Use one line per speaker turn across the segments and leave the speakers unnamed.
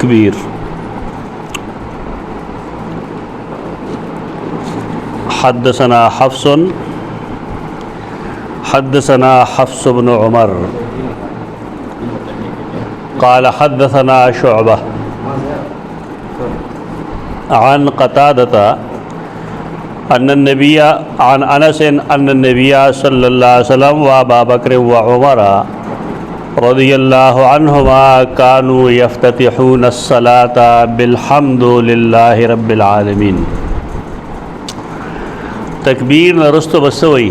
التكبير. حدثنا حفص بن عمر قال حدثنا شعبة عن قتادة عن أنس أن النبي صلى الله عليه وسلم وأبا بكر وعمر رضي الله عنهما كانوا يفتتحون الصلاة بالحمد لله رب العالمين. تکبیر نرستو بسوئی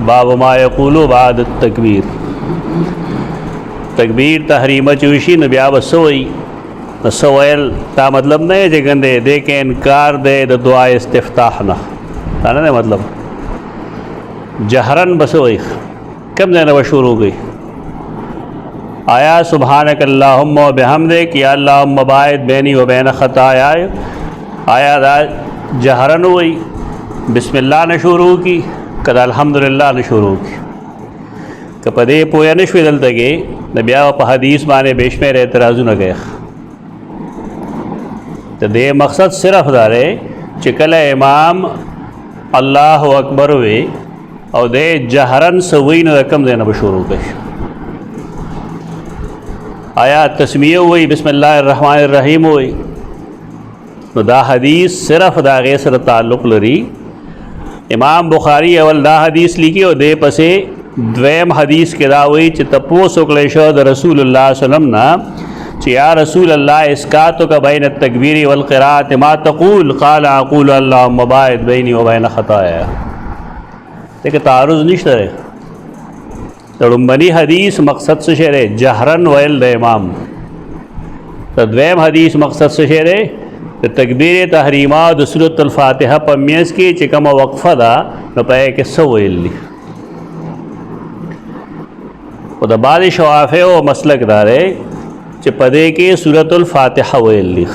باب ما یقولو بعد التکبیر. تکبیر تحریمہ چوشی نبیا بسوئی نسویل تا مطلب نہیں ہے جگندے دے کے انکار دے دا دعا استفتاحنا تانا نہیں مطلب جہرن بسوئی کم دینا بشور ہو گئی آیا سبحانک اللہم و بحمدک یا اللہم باعد بینی و بین خطایا آیا دا جہرن ہوئی بسم اللہ نے شروع کی کدا الحمدللہ نے شروع کی کپدے پویا نشوی دلتا گئے نبیا و پا حدیث مانے بیشمیر اعتراضو نہ گئے تو دے مقصد صرف دارے چکل امام اللہ اکبر ہوئے اور دے جہرن سوئی نہ رقم دینا بشروع گئے آیا تسمیہ ہوئی بسم اللہ الرحمن الرحیم ہوئی نو دا حدیث صرف دا غیر سر تعلق لری. امام بخاری اول دا حدیث لکی اور دے پسے دویم حدیث کے داوئی چی تپوس اکلے شو دا رسول اللہ صلی اللہ علیہ وسلم نا چی یا رسول اللہ اسکاتو کا بین التکبیر والقراءت ما تقول قال اقول اللہم باعد بینی و بین خطایا. دیکھ تعارض نشتا رہے تڑنبنی حدیث مقصد سے شہرے جہرن ویل دا امام دویم حدیث مقصد سے شہرے تکبیر تحریمہ د سورۃ الفاتحہ پمیس کی چکم وقفہ دا نو پائے کہ سو ویل لی و دا بعد شوافے و مسلک دارے چی پدے کے سورۃ الفاتحہ ویل لی.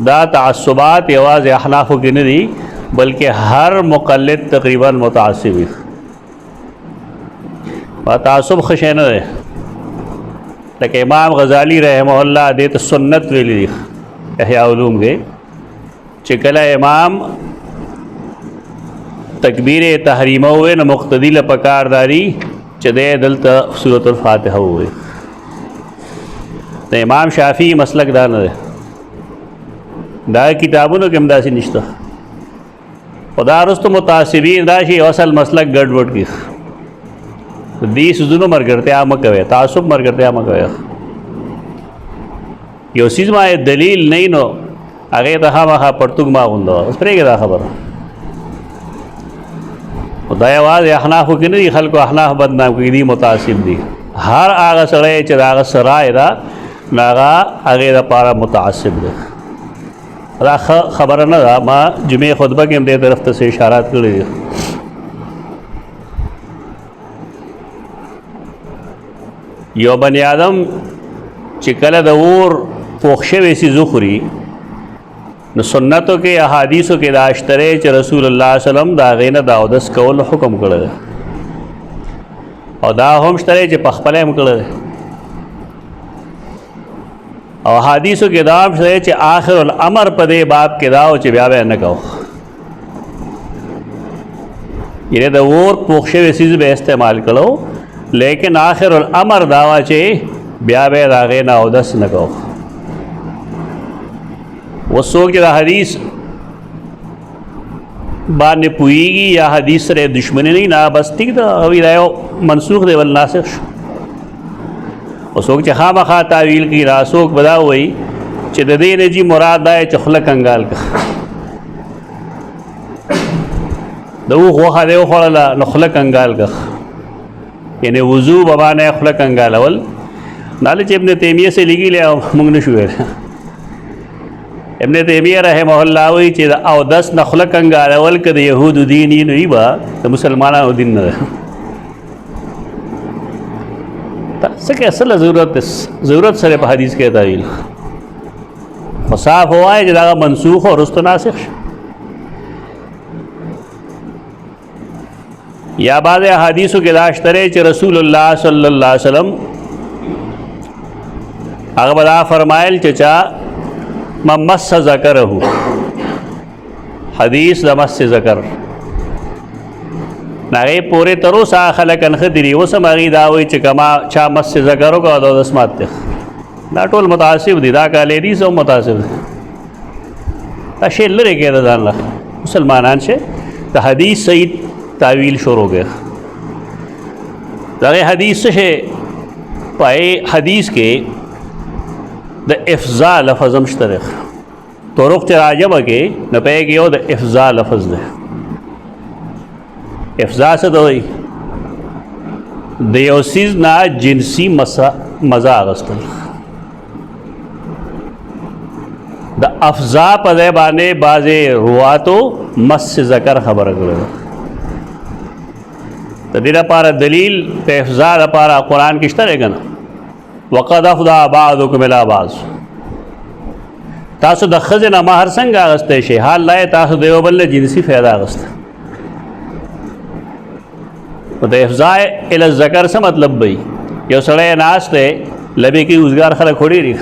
دا تعصبات یواز احنافو کی ندی بلکہ ہر مقلد تقریباً متعصبی با تعصب خشینہ دے لیکن امام غزالی رحمہ اللہ دیت سنت ویلی دی احیاء علوم گئے چکل امام تکبیر تحریمہ ہوئے نہ مقتدی لپکارداری چدے دلتا سورۃ الفاتحہ ہوئے. تو امام شافعی مسلک دا نہ دے دا کتابونو کم دا سی نشتا خدا رستو متعصبین دا شی اصل مسلک گڑ وڑ کی دیس دنو مر کرتے آمہ کوئے تعصب مر کرتے آمہ کوئے یو سیز ما دلیل نہیں نو اگے تا خامخا پرتوگ ما غندو اس پر ایک دا خبر خدا آواز احنافو کی ندی خلقو احناف بدنام کی دی متعصب دی ہر آغا سرائے چر آغا سرائے دا ناغا اگے دا پارا متعصب دی دا خبر نہ دا ما جمعہ خطبہ کے ہم دے طرف سے اشارات کر دی. یو بنی آدم چکل دور پوخشے ویسی زخری نو سنتوں کے احادیثوں کے داشترے چ رسول اللہ صلی اللہ علیہ وسلم دا غین داودس کول حکم کرے اور دا ہمشترے چ پخپلے ہم کرے اور احادیثوں کے دام شترے چ آخر الامر پدے باب کے داو چ بیا بے نہ کہو یہ دور پوخشے ویسی بے استعمال کرو لیکن آخر الامر داوا چ بیا بے دا غین داودس نہ کہو. وہ سو کہ حدیث بعد نے پوئی گی یا حدیث رہے دشمنی نہیں نا بس ٹھیک دا ابھی رہے منسوخ دے والناسخ وہ سوک چھ خام خواہ تعویل کی راسوک بدا ہوئی چھ ددے نے جی مراد دائے چھ خلق انگال کا دو خوخہ دے خوڑا نخلق انگال کا یعنی وضو ببانے خلق انگال اول نالچ ابن تیمیہ سے لگی لیا منگن شوئر ابن تیمیہ رحمہ اللہ ہوئی چیز او دس نخلق انگار اول کد یہود دین یہ نوی با تو مسلمانہ دین نہ سکے اصل ضرورت سر پہ حدیث کے تعویل صاف ہوا ہے جدا منسوخ اور رست ناسخ یا بعض حدیثوں کے داشترے چ رسول اللہ صلی اللہ علیہ وسلم هغه بدا فرمایل چې چا ممس ذکره حدیث د مس ذکر نغې پورې تر اوسه خلک انخدري اوس مغي دا وایي چې کما چا مس ذکر وکړو د اسمات ته دا ټول متعصب دي دا کالې دي سو متعصب دي دا شی لري کې دا ځان مسلمانان شه د حدیث صحیح تعویل شروع کړ دا حدیث څه پای حدیث کې د افضاء لفظ مشترک طرق چې راجمه کې نه پېږي یو د افضاء لفظ ده افضاء څه دی د یو سیز نه جنسي مزه اغستل د افضاء په ځای باندې بعضې رواتو مس ذکر خبره کړې د دې لپاره دلیل په افضاء لپاره قرآن کې شته دی که نه وقد افضى بعضكم الى بعض تاسو د ښځې نه مهر څنګه اخیستی شئ حال لا یې تاسو د یو بل نه جنسي فایده اخیسته نو د افضاء الی الذکر څه مطلب به یو سړی ناست دی لبې کې اوزګار خلک خو ډېر دي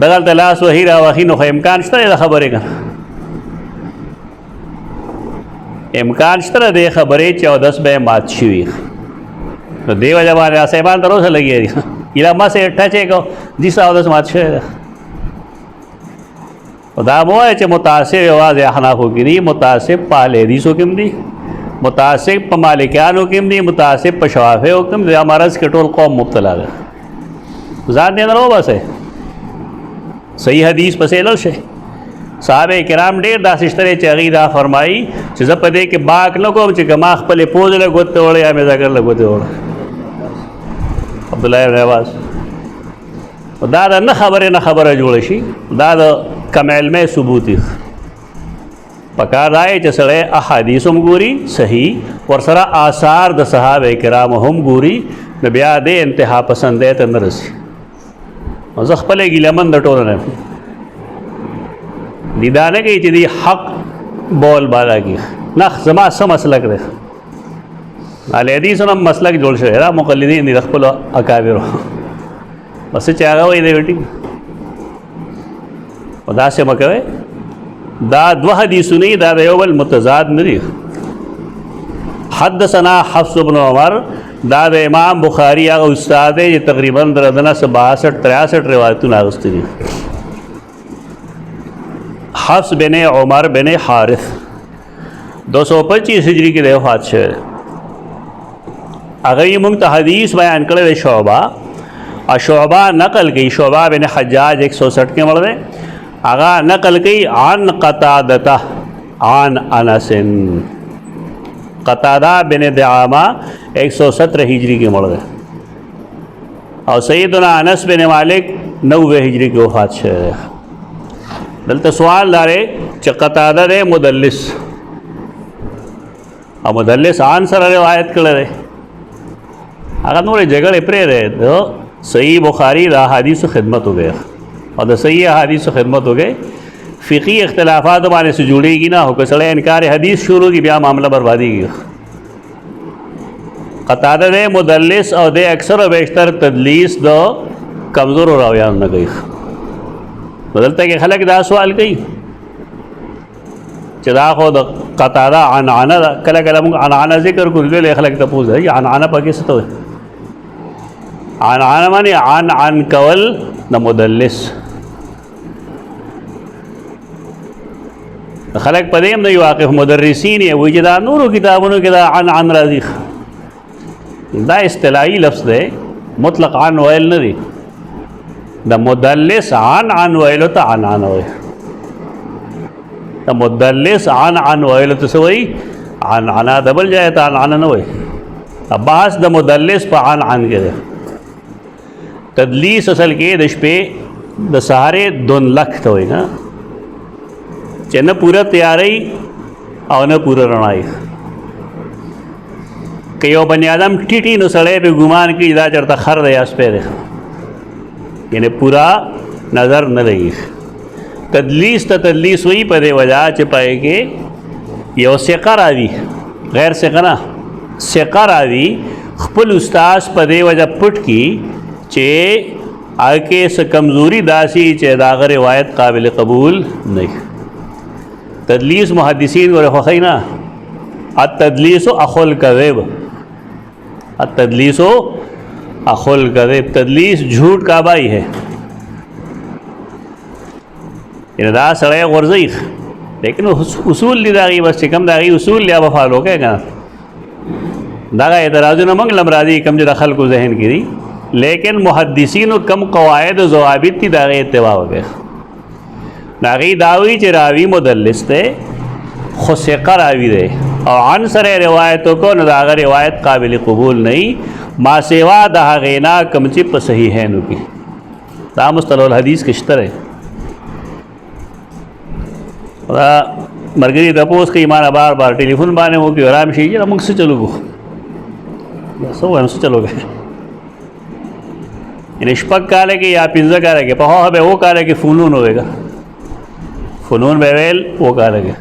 دغلته لاس وهي راوهي نو خو امکان شته دی د خبرې که امکان شته دی د خبرې چې اودس به یې مات شوي نو دې وجه باندې صاحبان تر اوسه لګیا دي ایله ما سې ټچ یې کو دې اودس مات شوی دی دا مو وایي چې متعصب یوازې احنافو کې دي متعصب په اهل حدیثو کې هم دي متعصب په مالکیانو کې هم دي متعصب په شوافیو کې هم دي مرض کې ټول قوم مبتلا ده ځان دې نه وباسئ صحیح حدیث پسې لاړ شئ صحابه کرام ډېر داسې شته چې هغوی دا فرمایي چې زه په دې کې باک نه کوم چې که ما خپلې پوزې له ګوتې وړی یا مې ذکر له ګوتې وړی عبدالله ابن عباس دا د نه خبرې نه خبره جوړه شي دا د کم علمۍ ثبوت دی پکار دا چې سړی احادیث هم ګوري صحیح ورسره آثار د صحابه کرامو هم ګوري نو بیا دې انتها پسندۍ ته نه رسي زه خپله ګیلهمن د ټولو نه دی دا نه کوي چې دی حق بول بالا کی نه زما څه مسلک دی اهل حدیثو هم مسلک جوړ شوی دا مقلدین دي د خپلو اکابرو بس چې هغه وایي دی وټي او داسې مه کوئ دا دوه حدیثونه دا د یو بل متضاد نه دي حدثنا حفص بن عمر دا د امام بخاري هغه استاد دی چې تقریبا د نه 62-63 روایتونه اخیستي دي حفص بن عمر بن حارث 225 ہجری کې د وفات شوی هغه یې موږ ته حدیث بیان کړی دی شعبه او شعبه نقل کوي شعبه بن حجاج 160 کې مړ دی هغه نقل کوي عن قتادته عن انس قتاده بن دعامه 117 ہجری کې مړ دی او سیدنا انس بن مالک 90 ہجری کې وفات شوی دی دلته سوال لاره چې قتاده دی مدلس او مدلس عن سره روایت کړی دی هغه نورې جګړې پرې دی د صحیح بخاری د احادیثو خدمت وکړي او د صحیح احادیثو خدمت وکړي فقهي اختلافات باندې سے جوړېږي نه هو که سړی انکار حدیث شروع کی بیا معامله بربادیږي قتاده دی مدلس او د اکثر و بیشتر تدلیس د کمزورو راویانو نه کوي بدلته کې خلک دا سوال کوي چې دا خو د قتاده عنعنه ده کله کله موږ عنعنه ذکر کوو ډېر خلک ته پوښتنه عنعنه پکې څه ته وایي عنعنه معنی عن کول د مدلس خلک په دې هم نه واقف مدرسین یې وایي چې دا نورو کتابونو کې دا عن راځي دا اصطلاحي لفظ دی مطلق عن ویل نه دی د مدلس عن ویلو ته عنعنه وایي د مدلس عن ویلو ته څه وایي عنعنه د بل ځای ته عنعنه نه وایي بحث د مدلس په عن کې دی تدلیس اصل کې د شپې د سهارې دون لک ته وایي نه چې نه پوره تیاری او نه پوره رڼایي که یو بني آدم ټیټي نو سړی پې ګمان کوي دا چېرته خر دی یا سپی دی یعنی پورا نظر نه لګي تدلیس ته تدلیس وایي په دې وجه چې پای کې یو ثقه راوي غیر ثقه نه ثقه راوي خپل استاذ په دې وجه پټ کي چې आके से कमज़ोरी दासी चेदागर रिवायत काबिल कबूल नहीं। तदलीस मुहद्दिसीन और फ़खी ना अतदलीस अखुल कज़िब, अतदलीस अखुल कज़िब, तदलीस झूठ का बाई है। दा सड़े वर्ज़ी लेकिन उसूल दी दागी बस चिकम दागी उसूल लिया बफालो के ना दागा एतराज़ न मंगलम राजी कम जो दखल को जहन गिरी, लेकिन मुहद्दिसीन कम कवायद ज़वाबित थी दागे इत्तिबा हो गए। दागी दावी चिरावी मुदल्लिस थे खुसिक़ा रावी दे और अनसर रिवायतों को नदागा रिवायत काबिल कबूल नहीं मासेवा दहागेना कमचिप सही है नुकी दा मुस्तलहुल हदीस किश्तर है। मरगरी तपोस के ईमान बार बार टेलीफोन बाने वो कि आराम शीजिए मुझसे चलोगो सब हमसे चलोगे निष्पक काले के या पिज्ज़ा काले के पहो हमें वो काले के फ़नून होएगा फ़नून बेवेल वो काले के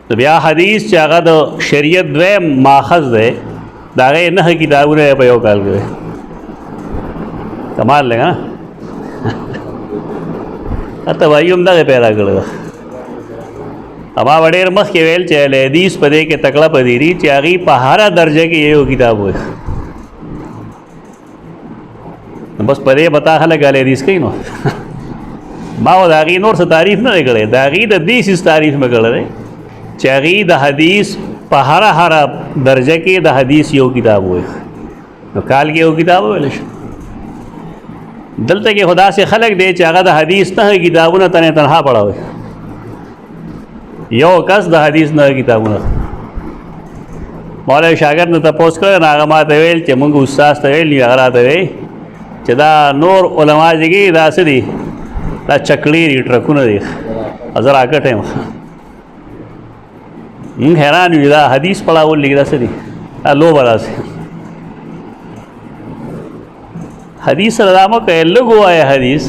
तो ब्या हदीस चागा तो शरीयत द्वे माखज़ दे दागे न किताबों ने पे काल के कमाल लेगा तो भाई उम्दा के पैदा करेगा अमा वडेर मख के वेल चले हदीस पदे के तकड़ा पदीरी चागी पहाड़ा दर्जे की ये किताब हुए बस पदे बता खा लगा ले हदीस कहीं नो माओ दागी नोर से तारीफ ना करे दागी द दीस इस तारीफ में कर रहे चागी द हदीस पहाड़ा हारा दर्जे के द हदीस यो किताब हुए तो काल के वो किताब हुए दलते के खुदा से खलक दे चागा द हदीस न किताबों न तने तनहा पड़ा हुए यो कस द हदीस न किताबों मौलवी शागिर्द न तपोस कर नागमा तवेल चमुंग उस्ताद तवेल नहीं अगरा तवे चदा नूर उलमा जगी दासरी दा चकड़ी रीट रखू न देख अजर आकट है हैरान हुई दा हदीस पढ़ा वो लिख दासरी लो बड़ा से हदीस रदामा कहलो गो आया हदीस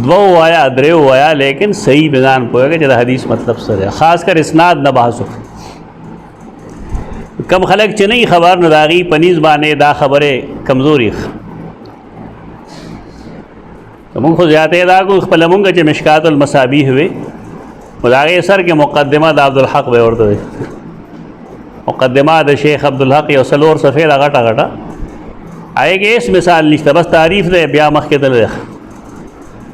दो आया अदरे आया लेकिन सही बेजान पोएगा जरा हदीस मतलब सर है ख़ासकर इसनाद न बहसो कम खलक च नहीं खबर नदागी पनीज़ बाने दा खबरें कमज़ोरी तो मुँह खुद जाते दा को पलमुंग च मिशकातुल मसाबी हुए मुदागे सर के मुक़द्दिमा द अब्दुल हक वे और मुक़द्दिमा द शेख अब्दुल हक या सलोर सफ़ेद अगटा गटा आएगे इस मिसाल निश्ता बस तारीफ़ दे ब्या मख के तल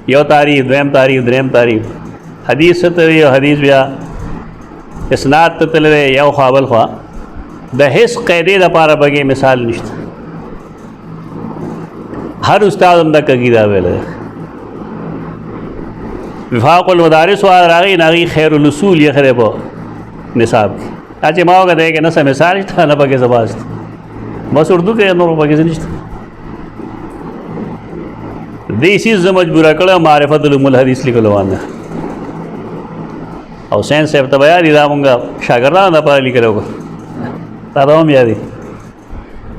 यो तारीफ़ द्वैम तारीफ़ द्रेम तारीफ़ हदीस से तवे यो हदीस ब्या इसनाद तल यो ख्वाबल ख्वा दहिस कैदे द पारा बगे मिसाल निश्ता हर उस्ताद उमदा कगीदा वेले विफाकुल मदारिस वाल रागी नागी खैरुल उसूल ये खरे बो निसाब की आज माओ का दे के नसा मिसाल था न बगे जबाज बस उर्दू के नोर बगे निश्ता देसी मजबूरा कड़ा मारिफतुल उम्मुल हदीस लिखलवाना और हुसैन साहब तो बया दिदा मुंगा शागिर्दा ना पार लिख रहो तादाम यादी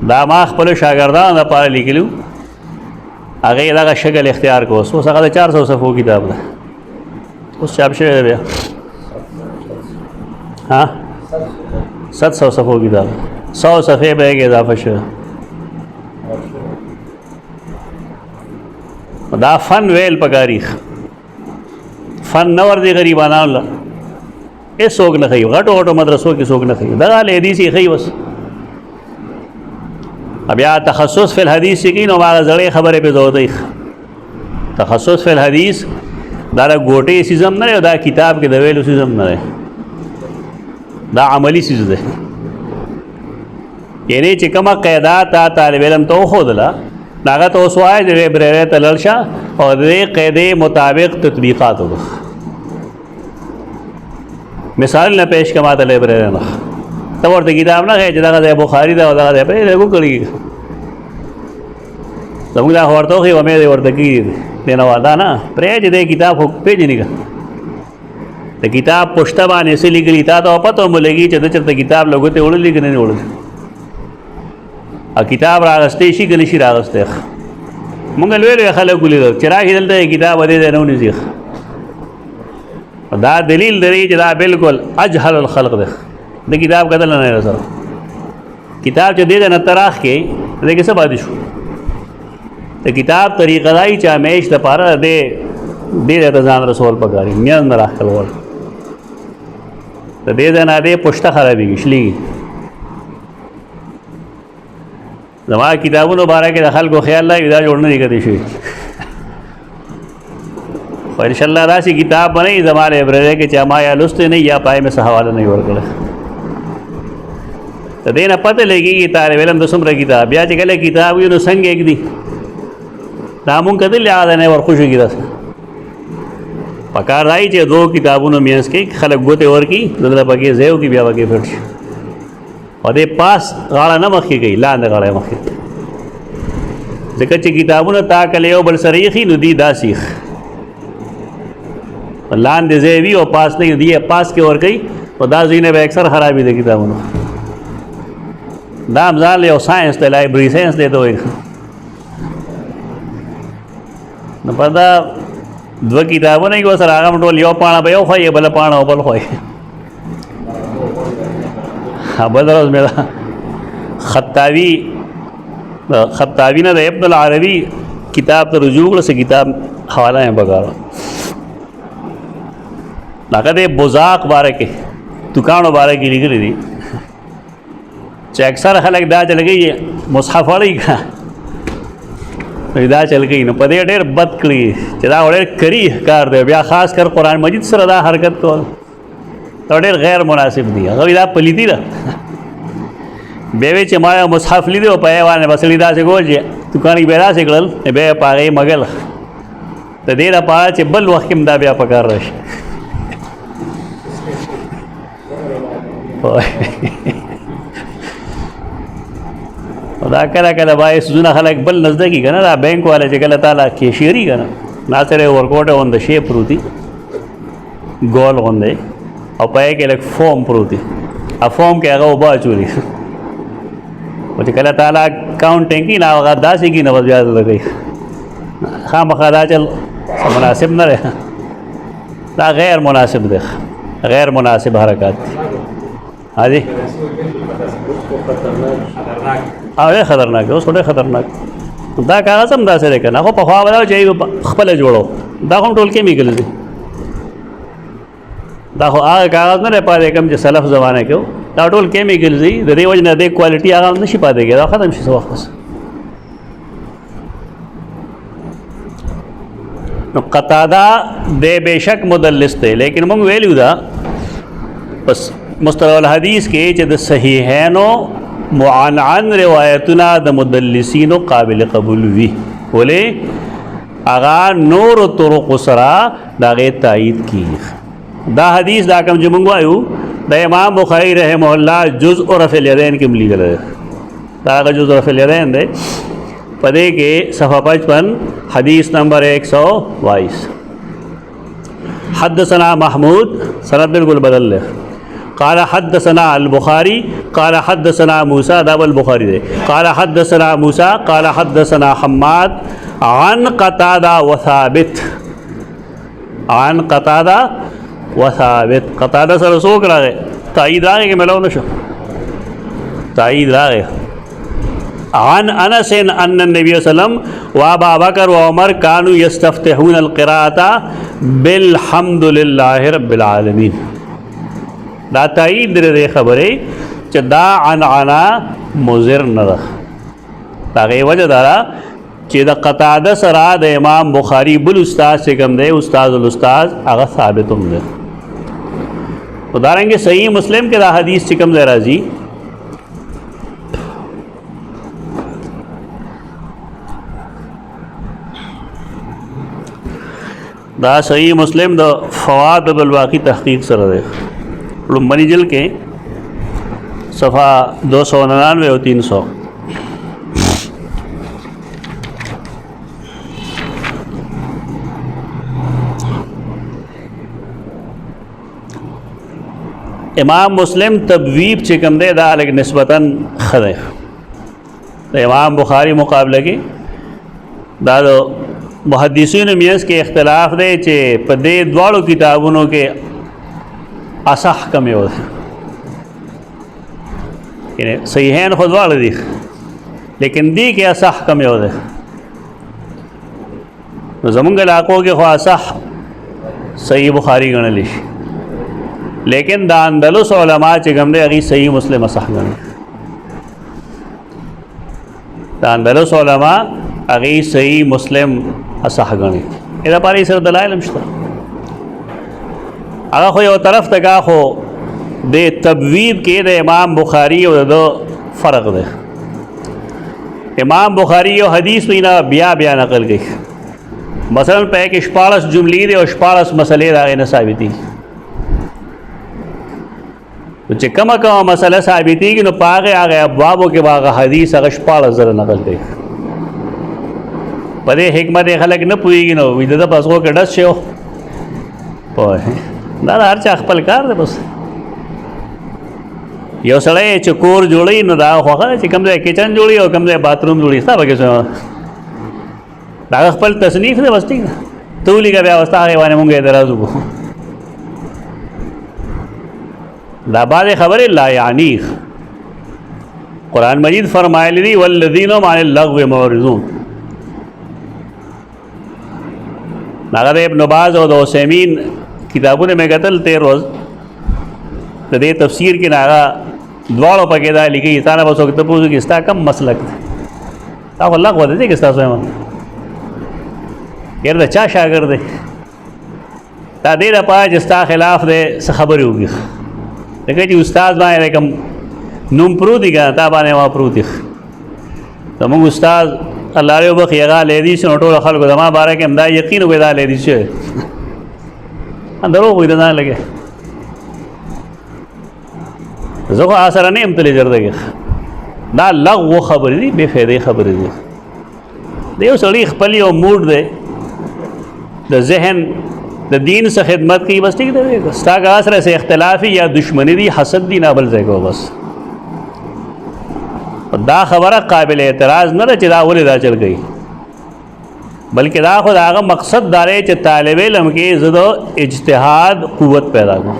दामाख पलो शागिर्दा ना पार लिख लूँ आगे इलाका शक्ल इख्तियार को उसको सका 400 सफ़ों किताब है उस चाप से भैया हाँ 700 सफ़ों किताब 100 सफ़े बह के इजाफा शे दा फ़न वेल पकारी फ़न न वर्दी गरीबाना ए सोग न खई घटो घटो मदरसों की सोग न खई दगा ले हदीस ही खई बस अब या तखस्सुस फ़िल हदीस की नो मारा जड़े खबरें पे जोर दी तखस्सुस फ़िल हदीस दारा गोटे सिज़म न रहे दा किताब के दवेल सिज़म न रहे दा अमली चीज़ दे यानी चिकमा क़ैदात आ तालिब इल्म तो खुदला नागा तो उसवाए जब ब्रेरे तलर्शा और दे क़ैदे मुताबिक तत्बीक़ात होगा मिसाल न पेश कमा तले ब्रेरे ना तब और किताब ना है जदा का बुखारी दा वदा दे पे देखो करी तमुला होरतो कि वमे दे और तकी देना वादा ना प्रेज दे किताब हो पेज नहीं का तो किताब पुश्तबान ऐसे लिख ली था तो पता मिलेगी चलते चलते किताब लोगों ते उड़ लिख नहीं उड़ आ किताब रागस्ते इसी गलिशी रागस्ते मंगल वे खल गुली चरा हिलते किताब अदे देना नहीं सीख दा दलील दरी जदा बिल्कुल अजहल खल्क दे किताब कदल नहीं रहा किताब जो दे देना तराख के देखे सब आदिश د کتاب طریقه دای چې همیش د پاره د ډېر ځان رسول پکاري میاں نه راخل ور د دې نه د پښته خرابېږي شلېږي زما کتابونو باره کې د خلکو خیال لا دا جوړ نه دي کړی شوي خو انشاءالله داسې کتاب به نه وي زما لایبررۍ کې چې ما یا لوستی نه یا پای مې څه حواله نه وي ورکړی د دې نه پته لګېږي طالب علم د څومره کتاب بیا چې کله کتاب وي نو څنګه ایږدي دا مونږ کتلي هغه نه ورخوشېږي داسې پکار دی چې دو کتابونو منځ کې خلک ګوتې ورکړي دلته پکې ځای وکړي بیا پکې پټ شي او دې پاس غاړه نه مخکې کوي لاندې غاړه مخکې ځکه چې کتابونه تا کله یو بل سره ایښي نو دي داسې ایښ لاندې ځای وي او پاس نه دی پاس کې ورکوي او دا ځایونه به اکثر خرابې دي کتابونو دا هم ځان یو ساینس دی لایبرري ساینس دی ته وایي نو په دا دوه کتابونه یې ورسره هغه هم ټول یو پاڼه به یو خوایي بله پاڼه بل خوایي بل ورځ مې خطاوي نه د ابن العربي کتاب ته رجوع کړه څه کتاب حواله یې پکاره هغه د بزاق باره کې دکانو باره کې لیکلي دي چې اکثر خلک دا چل کوي مصحف وړي دا چل کوي نو په دې ډېر بد کړي چې دا ډېر کریه کار دی بیا خاص کر قرآن مجید سره دا حرکت کول دا ډېر غیر مناسب دی هغه دا پلیتی ده بیا وی چې ما یو مصحف لیدی او په یې باندې بسړي داسې کول چې دکان کې به داسې کړل بیا په هغې مګل د دې لپاره چې بل وخت کې دا بیا پکار راشي دا کله کله باید سوزونه خلک بل نزده کی که نه دا بینک والا چې کله تعالی کیشیري که نه ناصر ورکوټه غونده شی پروت دي ګول غوندې او په یې کې لږ فوم پروت دي فوم کې هغه اوبه اچولي او چې کله تعالی کاونټینګ کي نه هغه داسې کي نه بس بیا لګوي خامخا دا چل مناسب نه دی دا غیر مناسب دی غیر مناسب حرکات دي ها جی ډېر خطرناک دی اوس خو ډېر خطرناک دا کاغذ هم داسې دی که نه خو پخوا به دا چې خپله جوړو دا خو هم ټول کیمیکل دي دا خو هغه کاغذ نه دی پاتې کوم چې سلف زمانه کې و دا ټول کیمیکل دي د دې وجې نه د کوالټي هغه هم نشي پاتې کېږي دا ختم شي څه وخت بس نو قتاده دی بېشک مدلس دی لیکن موږ ویلو دا بس مصطلح الحدیث کې چې د صحیحینو معنعن روایتونه د مدلسینو قابل قبول وي ولې هغه نور طرق سره د هغې تایید کېږي دا حدیث دا کوم چې موږ وایو د امام بخاري رحمه الله جزء رفع الیدین کې هم لیکلی دی دا هغه جزء رفع الیدین دی په دې کې صفحه 55 حدیث نمبر 122 حدثنا محمود سند بالکل بدل ہے قال حدثنا البخاري قال حدثنا موسى داب البخاري ده قال حدثنا موسى قال حدثنا حماد عن قتادة وثابت عن قتادة وثابت قتادة سره څوک راغی تایید راغی کې ملو نشو تایید راغی عن انس ان النبي صلى الله عليه وسلم وابا بكر وعمر كانوا يستفتحون القراءة بالحمد لله رب العالمين دا تایید دې خبرې چې دا عنعنه مضر نه ده دا غي وجه دا چې د قتاده سره د امام بخاري بل استاد چې کوم دی استاد الاستاذ هغه ثابت هم دی او دارنګه صحیح مسلم کې دا حدیث چې کوم دی راځي دا صحیح مسلم د فواد بالواقع تحقیق سره دی لومبنی جل کے صفحہ 299 اور 300 امام مسلم تبویب چکم دے دا لگ نسبتاً خدے امام بخاری مقابلہ کی دا دو محدثین میز کے اختلاف دے چے پدے دوارو کتابونوں کے اصح کم یو ده یعنی صحیحین خود واړه دي لیکن دی کې اصح کم یو ده نو زمونږ علاقو کې خو اصح صحیح بخاری ګڼلی شي، لیکن د اندلس علما چې کوم دی هغوی صحیح مسلم اصح ګڼي. د اندلس علما هغوی صحیح مسلم اصح ګڼي. دې دپاره یې سره دلایل هم شته. هغه خو یو طرف ته کا خو د تبویب کې د امام بخاری او د فرق دی. امام بخاری یو حدیث وینا بیا نقل کوي، مثلا په کې 14 جملې دي او 14 مسلې دا نه ثابتي. چې کومه مسله ثابتېږي نو په هغه ابوابو کې هغه حدیث هغه 14 زره نقل کوي. په دې حکمت خلک نه پوهېږي نو وي د پسغو کې ډس شو پوه دا هر چا خپل کار دی. بس یو سړی چې کور جوړوي نو دا خو هغه چې کوم ځای کچن جوړي او کوم ځای باتروم جوړي ستا پکې دا خپل تصنیف دی. بس ټیک ده ته ولیکه بیا وستا هغې باندې مونږ اعتراض وکړو. دا بعضې خبرې لا یعنیخ قرآن مجید فرمایلی دی والذین هم عن اللغو معرضون. هغه د ابن باز او د عثیمین کتابونه مې کتل 13 ورځ د دې تفسیر کې هغه دواړو پکې دا لیکي تا نه به څوک ته پوښتنه کې ستا کم مسلک دی تا خو لغوه دی چې ستاسو یم یاره د چا شاګرد دی دا دې دپاره چې ستا خلاف دی څه خبرې وکړي لکه چې استاد باندې کوم نوم پروت دی که تا باندې ما پروت دی. زموږ استاد الله دې وبخښي هغه لیدیس نو ټولو خلکو زما باره کې همدا یقین وکړي دا لیدیس شوی دروغ وایي د ځان لګې زه خو سره نه یم تللی جردګې دا لغو خبرې دي بې فایدې خبرې دي. د یو سړي خپل یو موډ دی د ذهن د دین څخه خدمت کوي بس ټیک دی ستا که سره څه اختلافي یا دشمني دي حسد دي نه بل ځای کو بس دا خبره قابل اعتراض نه ده چې دا ولې دا چل کوي بلکې دا خو د هغه مقصد دا دی چې طالب علم کې زه د اجتهاد قوت پیدا کړم.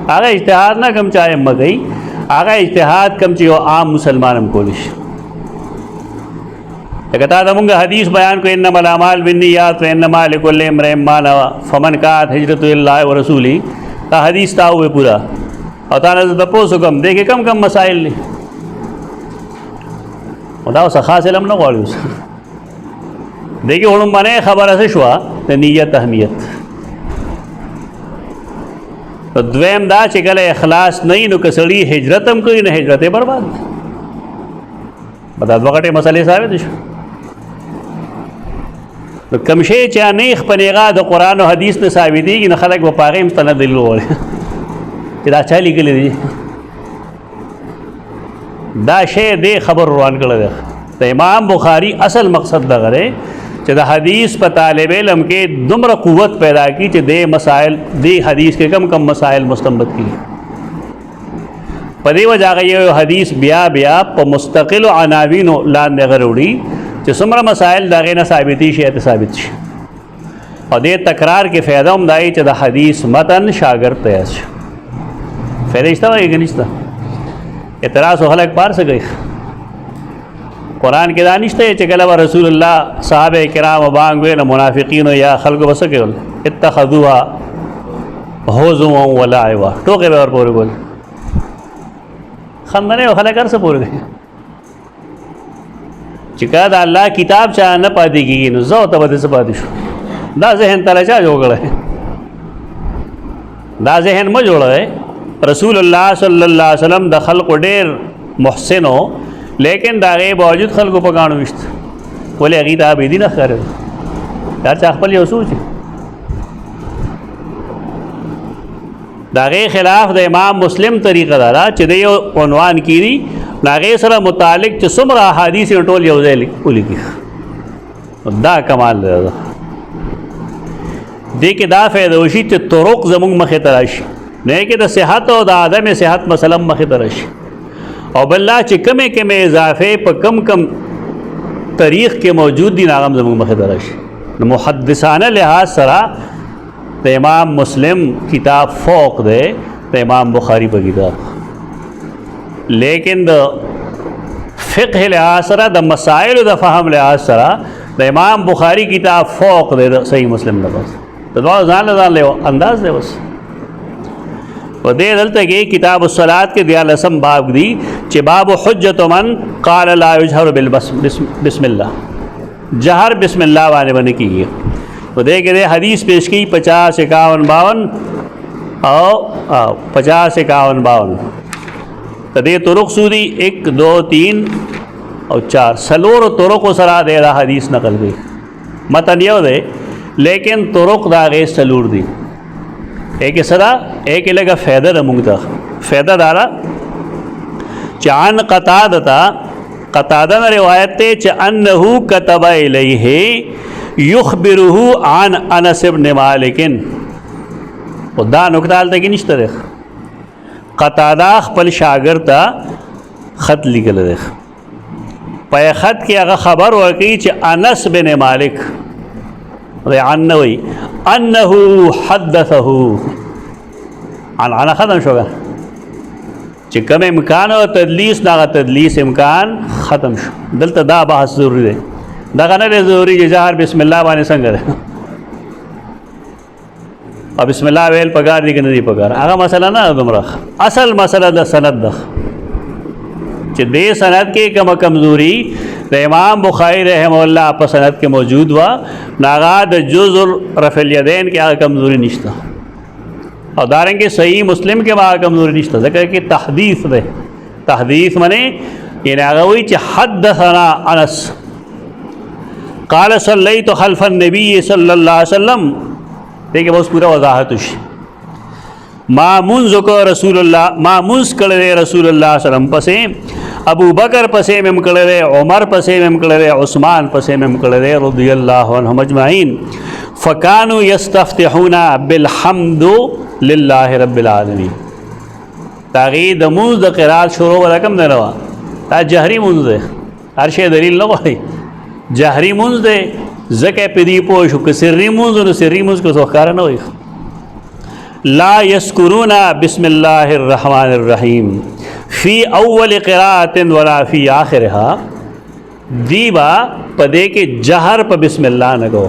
هغه اجتهاد نه کم چا ائمه کوي هغه اجتهاد کم چې یو عام مسلمان هم کولی شي. لکه تا د مونږ حدیث بیان کو انما الاعمال بالنیات وانما لکل امرئ ما نوى فمن كانت هجرته الى الله ورسوله دا حدیث تا ہوئے پورا او تا نه د پوسو کم دیکھے کم مسائل دي دا اوس خاص علم نه غواړي. اوس دیکھئے وړومبنۍ خبره څه شوه د نیت اهمیت. دویم دا چې کله اخلاص نه وي نو که سړي هجرت هم کوي نه هجرت یې برباد دا دوه غټې مسلې ثابت شو. نو کوم شی چې نیغ په نیغه د قرآن او حدیث نه ثابتېږي نو خلک به په هغې مستند دلیل وغواړي چې دا چا لیکلی دی دا شی دې خبر روان کړی دی. د امام بخاري اصل مقصد دغه دی چې د حدیث په طالب علم کې دومره قوت پیدا کی چې دې مسائل دې حدیث کې کم مسائل مستنبط کړي. په دې وجه هغه یو حدیث بیا په مستقلو عناوینو لاندې غوړي چې څومره مسائل د هغې نه ثابتې شي ته ثابت شي او دې تکرار کې فایده هم دا چې د حدیث متن شاګرد ته یاد شي. فایده شته وایي که نشته اعتراض خو خلک پار څه کوي. قرآن کې دا نشته چې کله به رسول الله صحابه کرام بانګ ویل منافقینو یا خلکو به څه کول اتخذوها هزوا ولعبا ټوکې به ورپورې کول خندنې او خلک هر څه پورې کوي چې کله د الله کتاب چا نه پاتې کېږي نو زه ورته به څه پاتې شو. دا ذهن تله چا جوړ کړی دا ذهن مه جوړوئ. رسول الله صلی الله علیه وسلم د خلقو ډېر محسن و لیکن د هغې باوجود خلکو په ګاڼو ویشت ولې هغوی ته عابدي نه ښکارېده. هر چا خپل یو سوچ د هغې خلاف د امام مسلم طریقه دا ده چې د یو عنوان کېږي د هغې سره متعلق چې څومره احادیث یې ټول یو ځای ولیکي دا کمال دی. دې کې دا فایده وشي چې طرق زموږ مخې ته راشي نه کې د صحت او د عدم صحت مسله مخې ته راشي او بل لا چې کمې اضافې په کم تاریخ کې موجود دي هغه هم زموږ مخې ته راشي. نو محدثانه لحاظ سره د امام مسلم کتاب فوق دی د امام بخاری په کتاب لیکن د فقه لحاظ سره د مسائل د فهم لحاظ سره د امام بخاری کتاب فوق دی د صحیح مسلم نه بس د دواړو ځان له ځان له انداز دی بس و دې دلته کې کتاب الصلاۃ کې 42 باب دی چې باب حجت من قال لا یجهر بسم الله جہر بسم اللہ باندې باندې کیږي و دې کې حدیث پیش کی 50 51 52 او 50 51 52 تدې طرق سودی 1 2 3 او 4 سلور طرق سره د حدیث نقل کی متن یو دی لیکن طرق دا غي سلور دی ایک سره ایک لگا فائدہ د موږ ته فائدہ دارا چان قتادہ نے روایت تے چ انه كتب الیہ یخبره عن انس بن مالک خدا نقطه حالت کې نشته ده قتادہ خپل شاګرد ته خط لیکل ده په خط کې هغه خبر ورکړي چې انس بن مالک انه حدثه عن ختم شوګه چې کوم امکان او تدلیس دا تدلیس امکان ختم شو دلته دا بحث ضروری دی دا نه ضروری چې جهر بسم الله باندې څنګه ده او بسم الله ویل پګار دي کنه دي پګار هغه مسله نه دومره اصل مسله د سند ده چې دې سند کې کوم کمزوري د امام بخاری رحم الله په سند کې موجود و ناغا د جزء رفع الیدین کې هغه کمزوري نشته اور دارنگے صحیح مسلم کے بعد کمزوری نشتا ذکر کہ تحدیث دے تحدیث منے یعنی آگوی چی حدثنا انس قال صلیت خلف النبی صلی اللہ علیہ وسلم دیکھیں بہت پورا وضاحتش ما منذ کو رسول اللہ ما منذ کردے رسول اللہ صلی اللہ علیہ وسلم پسے ابو بکر پسے مم کردے عمر پسے مم کردے عثمان پسے مم کردے رضی اللہ عنہم اجمعین فکانو یستفتحون بالحمد للہ رب العالمین تاغید منز دا قرآن شروع و رقم دے روا تا جہری منز دے ہر شے دلیل نہ ہوئی جہری منز دے زکے پدی پوشو کہ سری منز و سری منز کو سوکارا نہ ہوئی لا یذکرون بسم اللہ الرحمن الرحیم فی اول قراءت ولا فی آخرها دیبا پدے کے جہر پا بسم اللہ نگو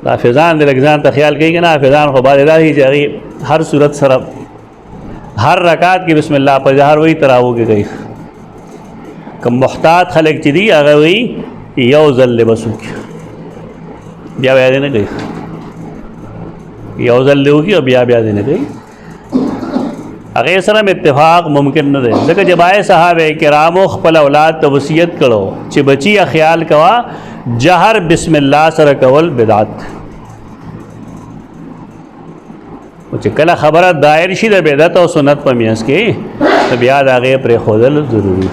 حافظان دے لگزان تا خیال کئی کہ نا حافظان خو بعد الہی جاگی ہر صورت سرب ہر رکعت کی بسم اللہ پر جہر وہی تراو کے گئی کم محتاط خلق چی دی آگا وہی یو ذل بسو کی بیا بیا دینے گئی یو ذل ہو کی اور بیا بیا دینے گئی اگر سرم اتفاق ممکن نہ دے لیکن جب آئے صحابہ کرامو خپل اولاد تو وصیت کرو چی بچی خیال کوا جہر بسم اللہ سر کول بدعت چې کله خبره دایر شي د بدعت او سنت په میانس کې بیا د هغې پرې ښودل ضروري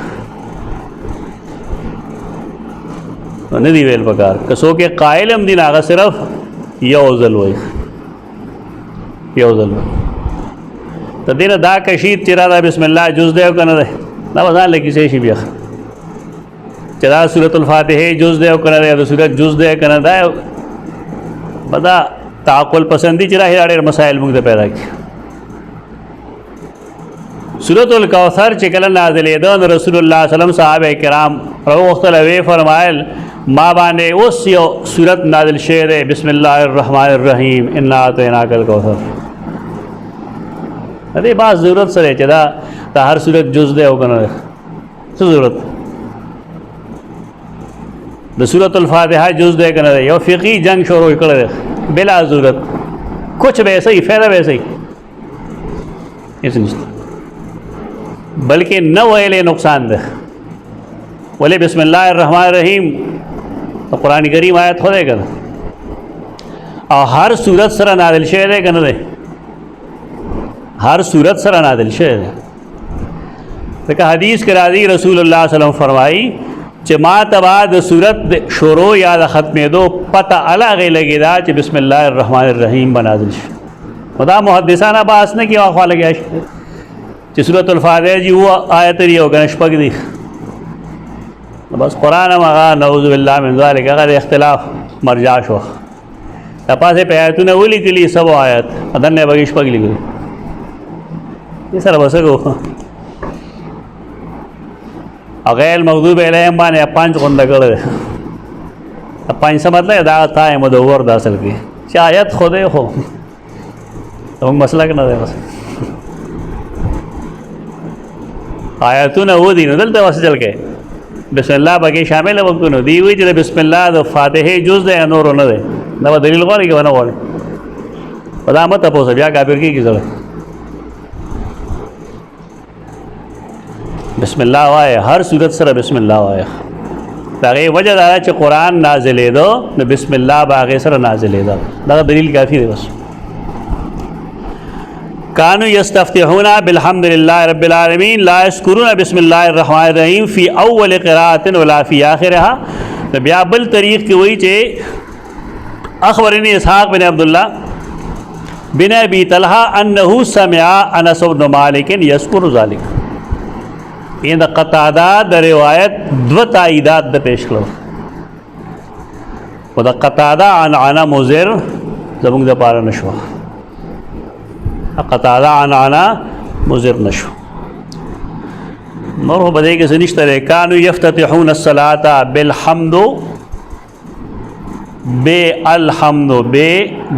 نه دی ویل پکار که څوک یې قایل هم دي هغه صرف یو ځل وایي یو ځل وایي د دې نه دا کشید چې را دا بسم الله جز دی او که نه دی دا به ځان له کیسې شي بیا چې دا سورة الفاتحه جز دی او که نه دی د سورت جز دی که نه دی به دا تعقل پسندی چې راهي ډېر مسائل موږ ته پیدا کړي سورۃ الکوثر چې کله نازلېده نو رسول الله صلی الله علیه وسلم صحابه کرام راوغتل وی فرمایل ما باندې اوس یو سورت نازل شوی دی بسم الله الرحمن الرحیم انا اعطیناک الکوثر دې بعض ضرورت سره چې دا هر سورت جز دی او کنه څه ضرورت د سورۃ الفاتحه جز دی کنه یو فقہی جنگ شروع کړل بلا ضرورت کچھ ویسے ہی فائدہ ویسے ہی اس نہیں بلکہ نہ ویلے نقصان دہ ولی بسم اللہ الرحمن الرحیم تو قرآن کریم آیت خودے کر اور ہر صورت سر نازل شعر ہے کہ نہ دے ہر صورت سر نازل شعر ہے لیکن حدیث کے راضی رسول اللہ صلی اللہ علیہ وسلم فرمائی چې ما تبا د صورت شروع یا د ختمېدو پته الګې لګې دا چې بسم الله الرحمن الرحیم بنازل شي خدا محدثانه بحث نه کې واخوا لګیا شي چې سورۃ الفاتحه جی هو آیت لري او کنه شپږ دي بس قرآن هغه نعوذ بالله من ذلک هغه اختلاف مرجع شو د پاسه په آیتونه ولیکلي سبو آیت ادنه بګی شپږ لیکلي یہ سره وسګو غیر مغضوب علیہم باندې پنځ غونډه کړل پنځ څه مطلب دا تای مدور د اصل کې چې آیت خوده خو هم مسلک نه دی آیاتونه و دي نو دلته واسه چل کې بسم الله بګي شامل وکړو دی وی چې بسم الله د فاتحه جز ده نور نه ده دا دلیل غواړي کې ونه غواړي ودا مت په بیا کافر کې ځل بسم الله وای هر صورت سره بسم الله وای داغه وجه دا چې قران نازلې دو نو بسم الله باغه سره نازلې دا دا دلیل کافی دی بس کانوا یستفتحون بالحمد لله رب العالمین لا یذکرون بسم الله الرحمن الرحیم فی اول قراءه ولا فی اخرها بیا بل طریق کې وای چې اخبرني اسحاق بن عبد الله بن ابي طلحه انه سمع انس بن مالك يذكر ذلك این د قتاده د روایت دو تاییدات د پیش کړو او د قتاده عن مزر زموږ د پاره نشو قتاده عن مزر نشو نور په دې کې څه نشته کانوا یفتتحون الصلاه بالحمد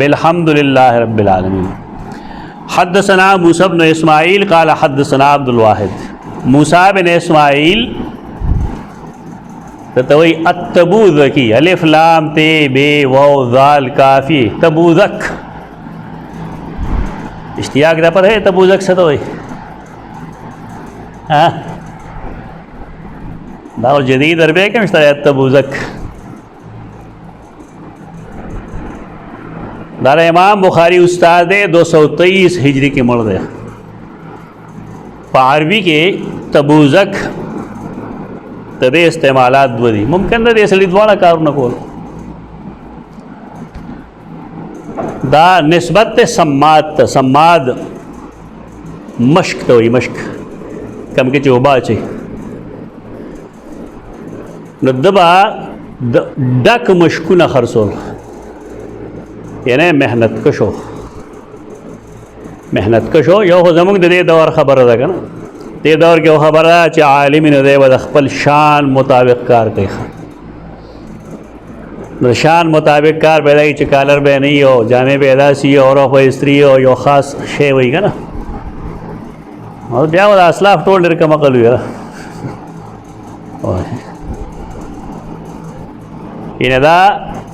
بالحمد لله رب العالمين حدثنا موسى بن اسماعيل قال حدثنا عبد الواحد موسى بن اسماعیل تتوی التبوذکی الف لام تے بے واو ذال کافی تبوذک اشتیاق دا پر ہے تبوذک سے توی داو جدید عربی کے مشتر ہے تبوذک دار امام بخاری استاد 223 ہجری کی مرد ہے عربی کې تبوذک تدې استعمالات ودی ممکن ده اصلي دواړه کارونه کول دا نسبت سماد مشک ته وي مشک کم کې چې وبا چي نو دبا ډک مشکونه خرڅول یعنی محنت کشو یو خو زموږ د دې دور خبره ده که نه دې دور کې خبره ده چې عالم نه دی به د خپل شان مطابق کار کوي د شان مطابق کار پیدا کوي چې کالر به نه وي او جامې به داسې وي او خو استري او یو خاص شی وي که نه او بیا به د اسلاف ټول ډېر کم عقل وي یعنې دا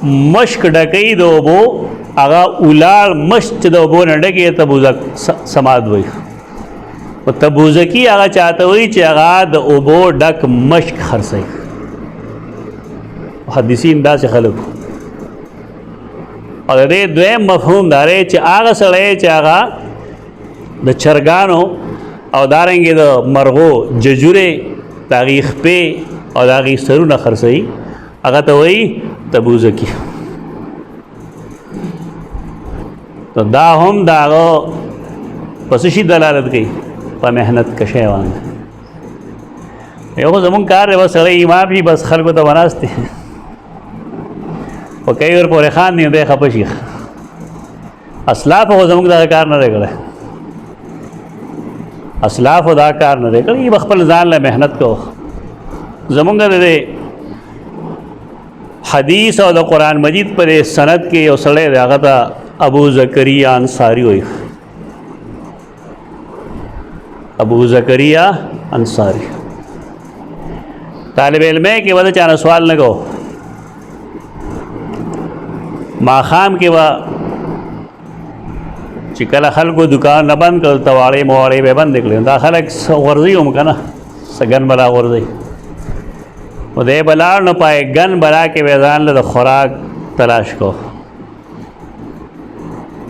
مشک ډکوي د اوبو هغه اولار مشت د اوبو نه ډکې تبوذک سماد وي او تبوذکي هغه چاته وي چې هغه د اوبو ډک مشک خرڅوي محدثین داسې خلک او د دې دویم مفهوم دا دی چې هغه سړی چې هغه د چرګانو او دارنګې د مرغو ججورې د هغې خپې او د هغې سرونه خرڅوي هغه ته وایي تبوذکي تو دا هم دا هغه په څه شي دلالت کوي په محنت کشی باندې یو خو زمونږ کار دی بس سړی امام شي بس خلکو ته وناست دی خو کوي ورپورې خان دی دی خفه شي اسلافو خو زمونږ دا کار نه دی کړی اسلافو دا کار نه دی کړی به خپل ځان له محنت کوو زمونږ د دې حدیث او د قرآن مجید پر سند کې یو سړی دی هغه ته ابو زکریا انصاری وي ابو زکریا انصاری طالب علم کې ودا چانه سوال نه کو ماخام کې وا چې کله خلکو دکان نه بند کړ تواړې موړې به بند کړل دا خلک ورځي هم کنه سګن بلا ورځي و دې بلار نه پای ګن بلا کې وزان له خوراک تلاش کو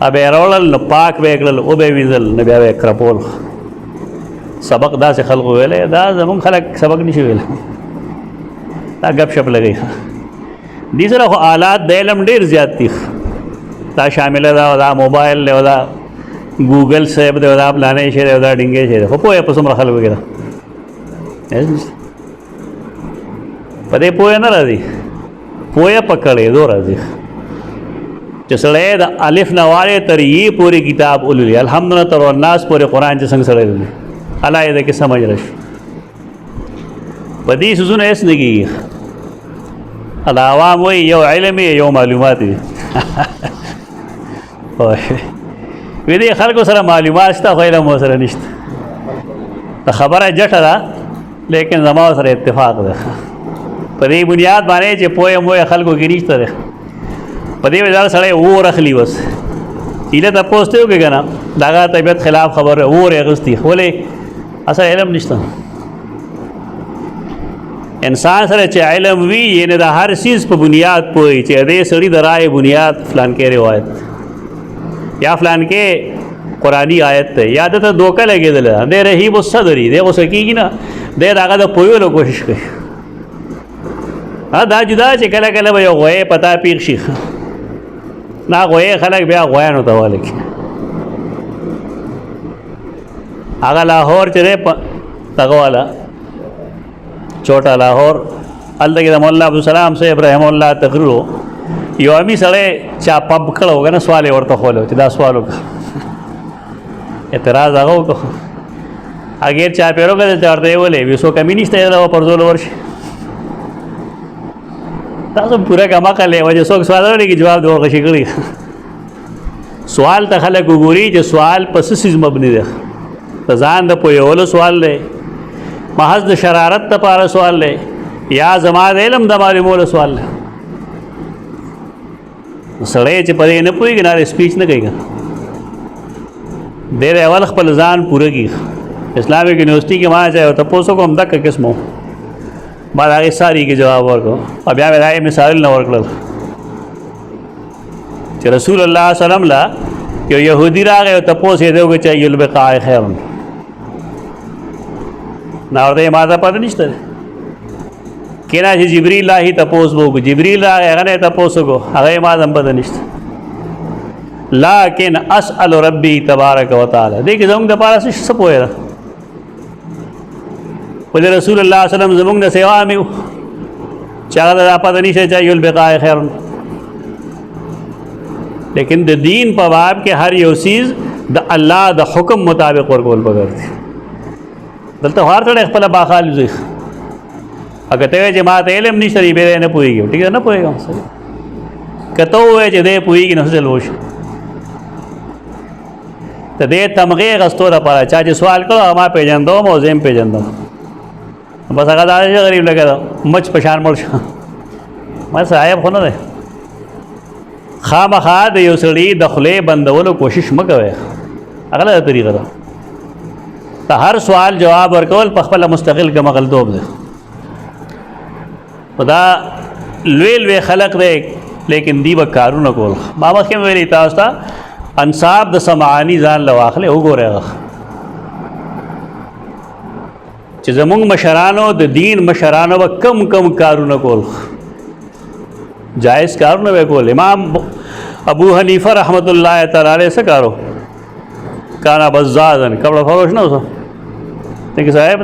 ابه رولل نو پاک وکړل او به ویزل نه بیا وکړپول سبق دا سے خلق ویلې دا زمون خلق سبق نشي ویل دا غب شپ لګي دي سره خو آلات د علم ډیر زیات دي دا شامل دا موبایل له دا ګوګل سیب دا پلانې شه دا ډینګې شه خو په پسم راخل وګره پدې پوهه نه راځي پوهه پکړې دو راځي چې سړی د الف نه واره تر یې پوری کتاب ولولي الحمدلله تر الناس پورې قرآن چې څنګه سړی ولولي الله دې کې سمجھ راشي په دې سوزونه هېڅ نه کېږي. دا عوام وایي یو علم یو معلومات وي. وی دې خلکو سره معلومات شته خو علم ورسره نشته. دا خبره جټه ده لیکن زما سره اتفاق ده. په دې بنیاد باندې چې پوهه مویه خلکو کې نشته ده په دې وجه سړی اور اخلي بس هیله تپوس ته وکړي که نه د هغه طبیعت خلاف خبره اور یې اخیستي ولې اصل علم نشته. انسان سره چې علم وي یعنې د هر څیز په بنیاد پوهي چې دې سړي د رایې بنیاد فلانکې روایت یا فلانکې قرآني آیت دی یا دته دوکه لګېدله دی رحیم الصدري دی غوسه کېږي نه دی د هغه د پوهولو کوشش کوي. دا جدا چې کله کله به یو غوی پتا پیښ شي نه غوی خلک بیا غویانو ته والی کړي. هغه لاهور چې دی دغه والا چوټا لاهور هلته کې د مولانا عبدالسلام صاحب رحمه الله تقریر و یو امي سړی چا پمپ کړی و که نه سوال یې ورته خولی و چې دا سوال وکړه اعتراض هغه وکړو هغې چاپېر وکړل چې ورته یې ویلې وي څوک کمي نشته یې دا پرځولو ورشي تاسو پوره کم عقل دی وجه څوک سوال ولري کې جواب د ورغشي کړي. سوال ته خلک وګوري چې سوال په څه څیز مبني دی. د ځان د پوهېولو سوال دی محض د شرارت دپاره سوال دی یا زما د علم د معلومولو سوال دی. سړی چې په دې نه پوهېږي نه سپیچ نه کوي ډېر اول خپل ځان پوره کړي. اسلامک یونیورسټي کې ما چې تپوس وکړم دغه قسم و ما د هغې ساري کې جواب ورکړو او بیا مې د هغې مثالونه ورکړل چې رسول الله صلی الله علیه وسلم له یو یهودي راغی او تپوس یې دی وکړ چې ای البقاء خیر نه ورته ما ته پته نشته کېنه چې جبریل راهي تپوس به وکړو جبریل راغی هغه نه یې تپوس وکړو هغه یې ما ته هم پته نشته لیکن اسأل ربي تبارک وتعالی دې کې زموږ دپاره څه پوهه ده ولې رسول الله صلی الله علیه وسلم زموږ نه سوا مې و چې هغه دا پته نشته چې ای البقاء خیر لیکن د دین په باب کې هر یو څیز د الله د حکم مطابق ورکول پکار دي. دلته هر سړی خپله باخال وځي اګه ته وایې چې ما ته علم نشته دی بیا نه پوهېږم ټیک ده نه پوهېږم که ته ووایې چې دی پوهېږي نو څه چل وشي د دې تمغې اخیستو دپاره چا چې سوال کړو هغه ما پېژندوم او زه هم پېژندم بس هغه دا چې غریب لګه ده مچ په شان مړ شو ما صاحب خو نه دی. خامخا د یو سړي د خولې بندولو کوشش مه کوئ هغه غلطه طریقه ده. ته هر سوال جواب ورکول په خپله مستقل کمغلطوب دی. دا لوی لوی خلق دی لیکن دی به کارونه کول. ما مخکې مې ویلي تاسو ته انصاب د سمعاني ځان له واخلې وګورئ هغه چې زمونږ مشرانو د دین مشرانو به کم کم کارونه کول جائز کارونه به کول. امام ابو حنیفه رحمت الله تعالی علیه څه کارو کانا بزازن کپڑا فروش نه اوسه ته صاحب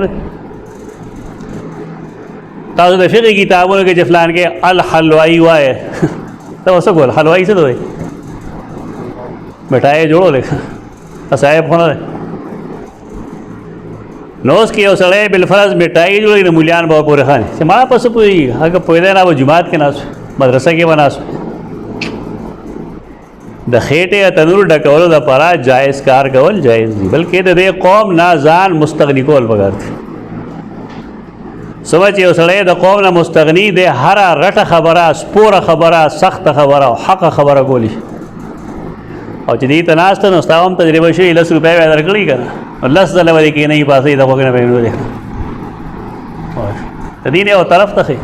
تاسو د فقه کتابونو کې چې فلان کې الحلوائی وایي ته اوسه کول حلوائی څه دوی مټای جوړولې صاحب خو نه نو اوس کې یو سړی بالفرض مټای جوړوي نو مولیان به پورې خاني چې ما پس پوهېږي هغه پوهېدی نه به جومات کې ناست مدرسه کې به ناست د خېټې تنور ډکولو دپاره جایز کار کول جایز دي بلکې د دې قوم نه ځان مستغني کول پکار دي. سمه چې یو سړی د قوم نه مستغني دی هره رټه خبره سپوره خبره سخته خبره او حقه خبره کولی او چې دې ته ناسته نو ستا هم تجربه شوي 10 روپۍ به درکړي که نه 10 ځله به دې کښېنوي پاسې د غوږ نه به یې نیولې د دین یو طرف ته ښي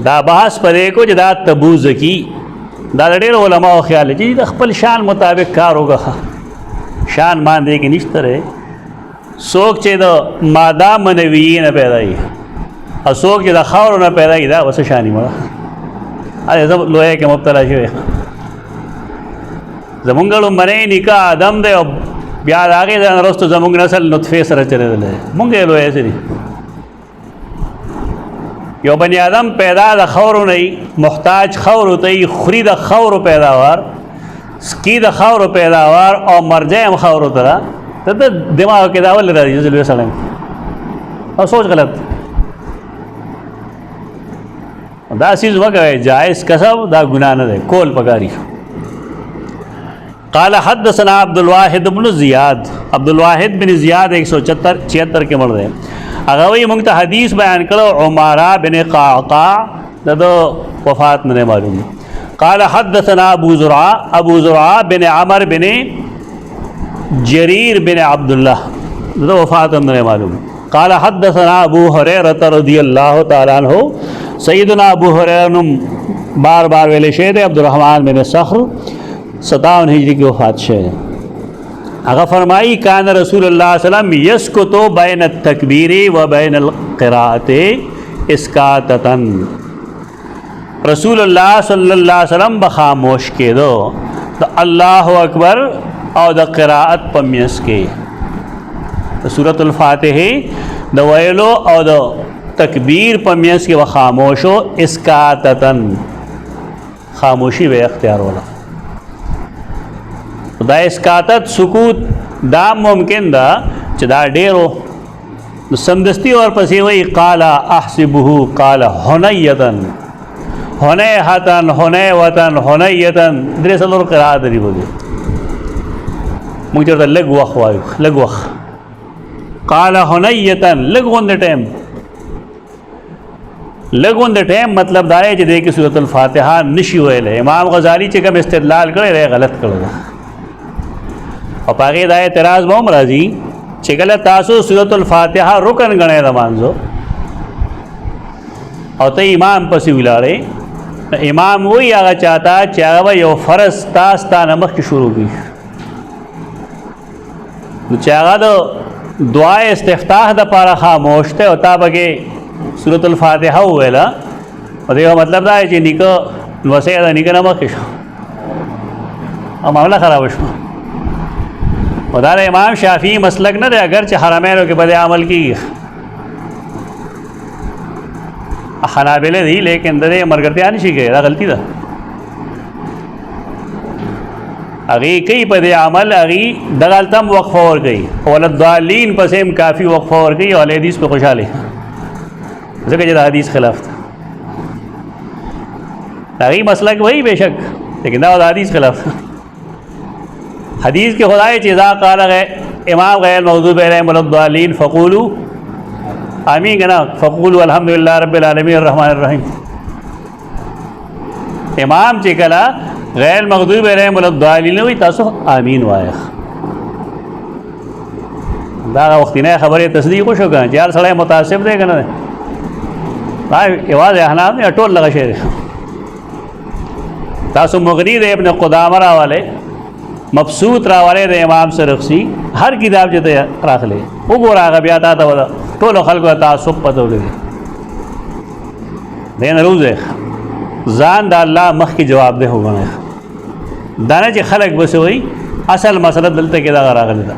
دا بحث په دې کو چې دا تبوز کی دا د ډېرو علماو خیال دی چې د خپل شان مطابق کار وکړه شان باندې کې نشته دی. څوک چې د ماده منویې نه پیدا وي او څوک چې د خاورو نه پیدا وي دا اوس شاني مړه هغې زه لویه کې مبتلا شوی زمونږ لومړی نکاح آدم دی او بیا د هغې ځای نه وروسته زمونږ نسل نطفې سره چلېدلی دی مونږ یې لویه څه دي یو بنی آدم پیدا د خاورو نه محتاج خاورو ته خوري د خاورو پیداوار سکي د خاورو پیداوار او مرجع هم خاورو ته ده ته دماغ کې دا ولې راځي زه لوی سړی او سوچ غلط دا سیز وکوي جائز کسب دا گناہ نه ده کول پکاري. قال حدثنا عبد الواحد بن زیاد، عبد الواحد بن زیاد 176 کې مړ دی. هغه وی موږ ته حدیث بیان کړو عمارہ بن قعقاع د وفات نه معلوم. قال حدثنا ابو زرعہ بن عمر بن جریر بن عبد الله د وفات نه معلوم. قال حدثنا ابو هريره رضی الله تعالی عنہ، سیدنا ابو هريره بار بار ویلے شه د عبدالرحمن بن صخر 57 ہجری کی وفات شه. هغه فرمائی کان رسول الله صلی الله علیه وسلم یسکتو بین التکبیر و بین القراءة اسکاتتن، رسول الله صلی الله علیه وسلم بخاموش کېدو د الله اکبر او د قراءت پمیس کې، سورۃ الفاتحه د ویلو او د تکبیر پمیس کې وخاموشو اسکاتتن، خاموشی به اختیار ولا. دا اسکاتت سکوت دا ممکن دا چې دا ډیرو سمدستی اور پسې وی قال احسبه قال هنیتن هنیهتن هنیوتن هنیتن درې څلور قرات دی بوله موږ چرته لږ وخت وایو لږ وخت قال هنیتن لږ غوند ټیم مطلب دا دی چې د سورۃ الفاتحه نشي ویل. امام غزالی چې کوم استدلال کړی دی غلط کړی او پاګه دا اعتراض به هم راځي چې کله تاسو سورۃ الفاتحه رکن غنئ د مانځو او ته امام پسې ولاړې، امام وی هغه چاته چې هغه یو فرض تاسو ته نمخ کې شروع کی نو چې هغه د دعا استفتاح د پاره خاموش ته او تا بګه سورۃ الفاتحه ویلا او دا مطلب دا چې نیکه وسه دا نیکه نمخ کې شو او معاملہ خراب شو. ودار امام شافعی مسلک نه دی اگر چې حرمینو کې بد عمل کیږي، حنابلہ دی لیکن دغه مرګرتیا نشي کوي، دا غلطی ده. اغه کوي په دې عمل اغه دغلتم وقفه ور کوي ولد ضالین پسیم کافی وقفه ور کوي او حدیث په خوشاله ځکه چې دا حدیث خلاف ده. اغه مسلک وای بشک لیکن دا حدیث خلاف حدیث کے خدای چیزا قال امام غیر المغضوب علیہم ولا الضالین فقولوا آمین کنا فقولوا الحمدللہ رب العالمین الرحمن الرحیم. امام چې کلا غیر المغضوب علیہم ولا الضالین وی تاسو آمین وایه. دا وختینه خبره تصدیق شو کنه چې هر سړی متعصب دی کنه وای یواز احناف نه ټول لغه شعر تاسو مغنی د ابن قدامه راواله مبسوط راواله د امام سرخسی هر کتاب چې راخله وګوره هغه بیا تا ته ټول خلکو تعصب پته ولګي دین روزه ځان د الله مخ کی جواب ده وګڼه دانه چې خلک بسوي اصل مسله دلته کې دا راغلی ده.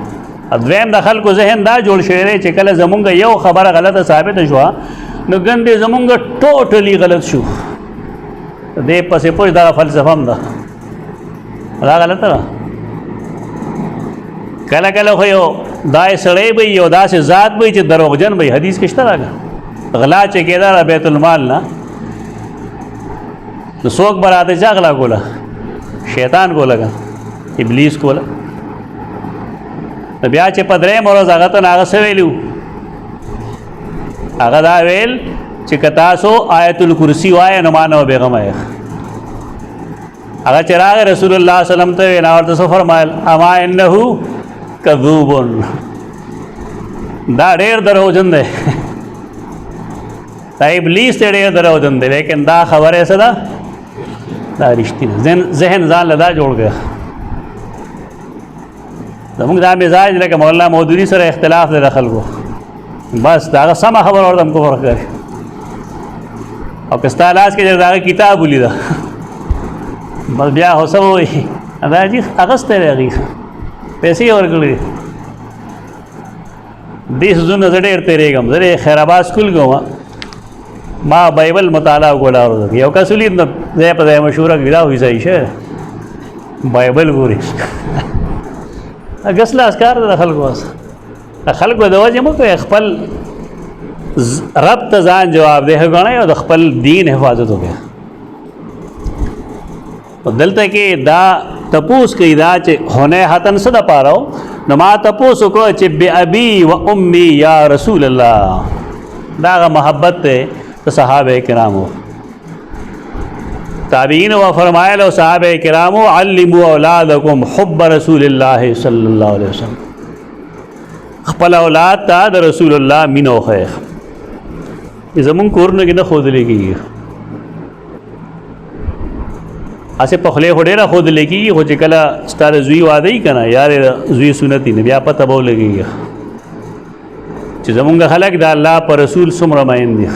دویم د خلکو ذهن دا جوړ شوی دی چې کله زمونږ یو خبره غلطه ثابت شو نو ګندې زمونږ ټوټلی غلط شو دې پسې پوه دا فلسفه هم ده دا غلطه ده. کله کله خو یو دای سړی به یو داسې ذات به چې دروغجن به حدیث کې شته راغلی غلا چې کېده بیت المال نه نو څوک به راته چا غلا کوله شیطان کوله ابلیس کوله بیا چې په درېیم ورځ هغه ته هغه څه ویلي هغه دا ویل چې که تاسو آیت الکرسی وایه نو ما نه بېغمه یې هغه چې راغی رسول الله صلی الله علیه وسلم ته ویل ورته څه فرمایل اما انه کذوب دا ډېر دروغجن دی دا ابلیس ته ډېر دروغجن دی لیکن دا خبره څه ده دا رښتینه ذهن ځان له دا جوړ کړه. زموږ دا مزاج لکه مولانا مودودي سره اختلاف دی د خلکو بس دا هغه سمه خبره ورته هم کفر ښکاري او که ستا لاس کې د هغه کتاب ولیده بس بیا خو څه ووایي دا جي اخیستی دی هغې پیسې یې ورکړي دې څیزونه زه ډېر تېرېږم زه د خیر آباد سکول کې وم ما بایبل مطالعه کوله یو کس ولید نو ځای په ځای مشهوره کړي دا وایي صحیح شه بایبل ګوري ګس لاس کار د خلکو د خلکو د وجې مه کوئ خپل رب ته ځان جوابدeh غواړي او د خپل دین حفاظت وکړي. دلته کې دا تپوس کوي دا چې هونه حتن صدا پاره نو ما تپوس کو چې بأبي و امي یا رسول الله. دا محبت ته صحابه کرامو تابعین و فرمایل او صحابه کرامو علموا اولادکم حب رسول الله صلی الله علیه وسلم. خپل اولاد ته د رسول الله مینو خیر زمون کورونه کې نه خود لګي اسه په خله هډه را خود لګي خو چې کله ستاره زوی واده یې کنه یار زوی سنتي نه بیا پته بو لګي چې زمونږ خلک د الله پر رسول څومره ماین دي.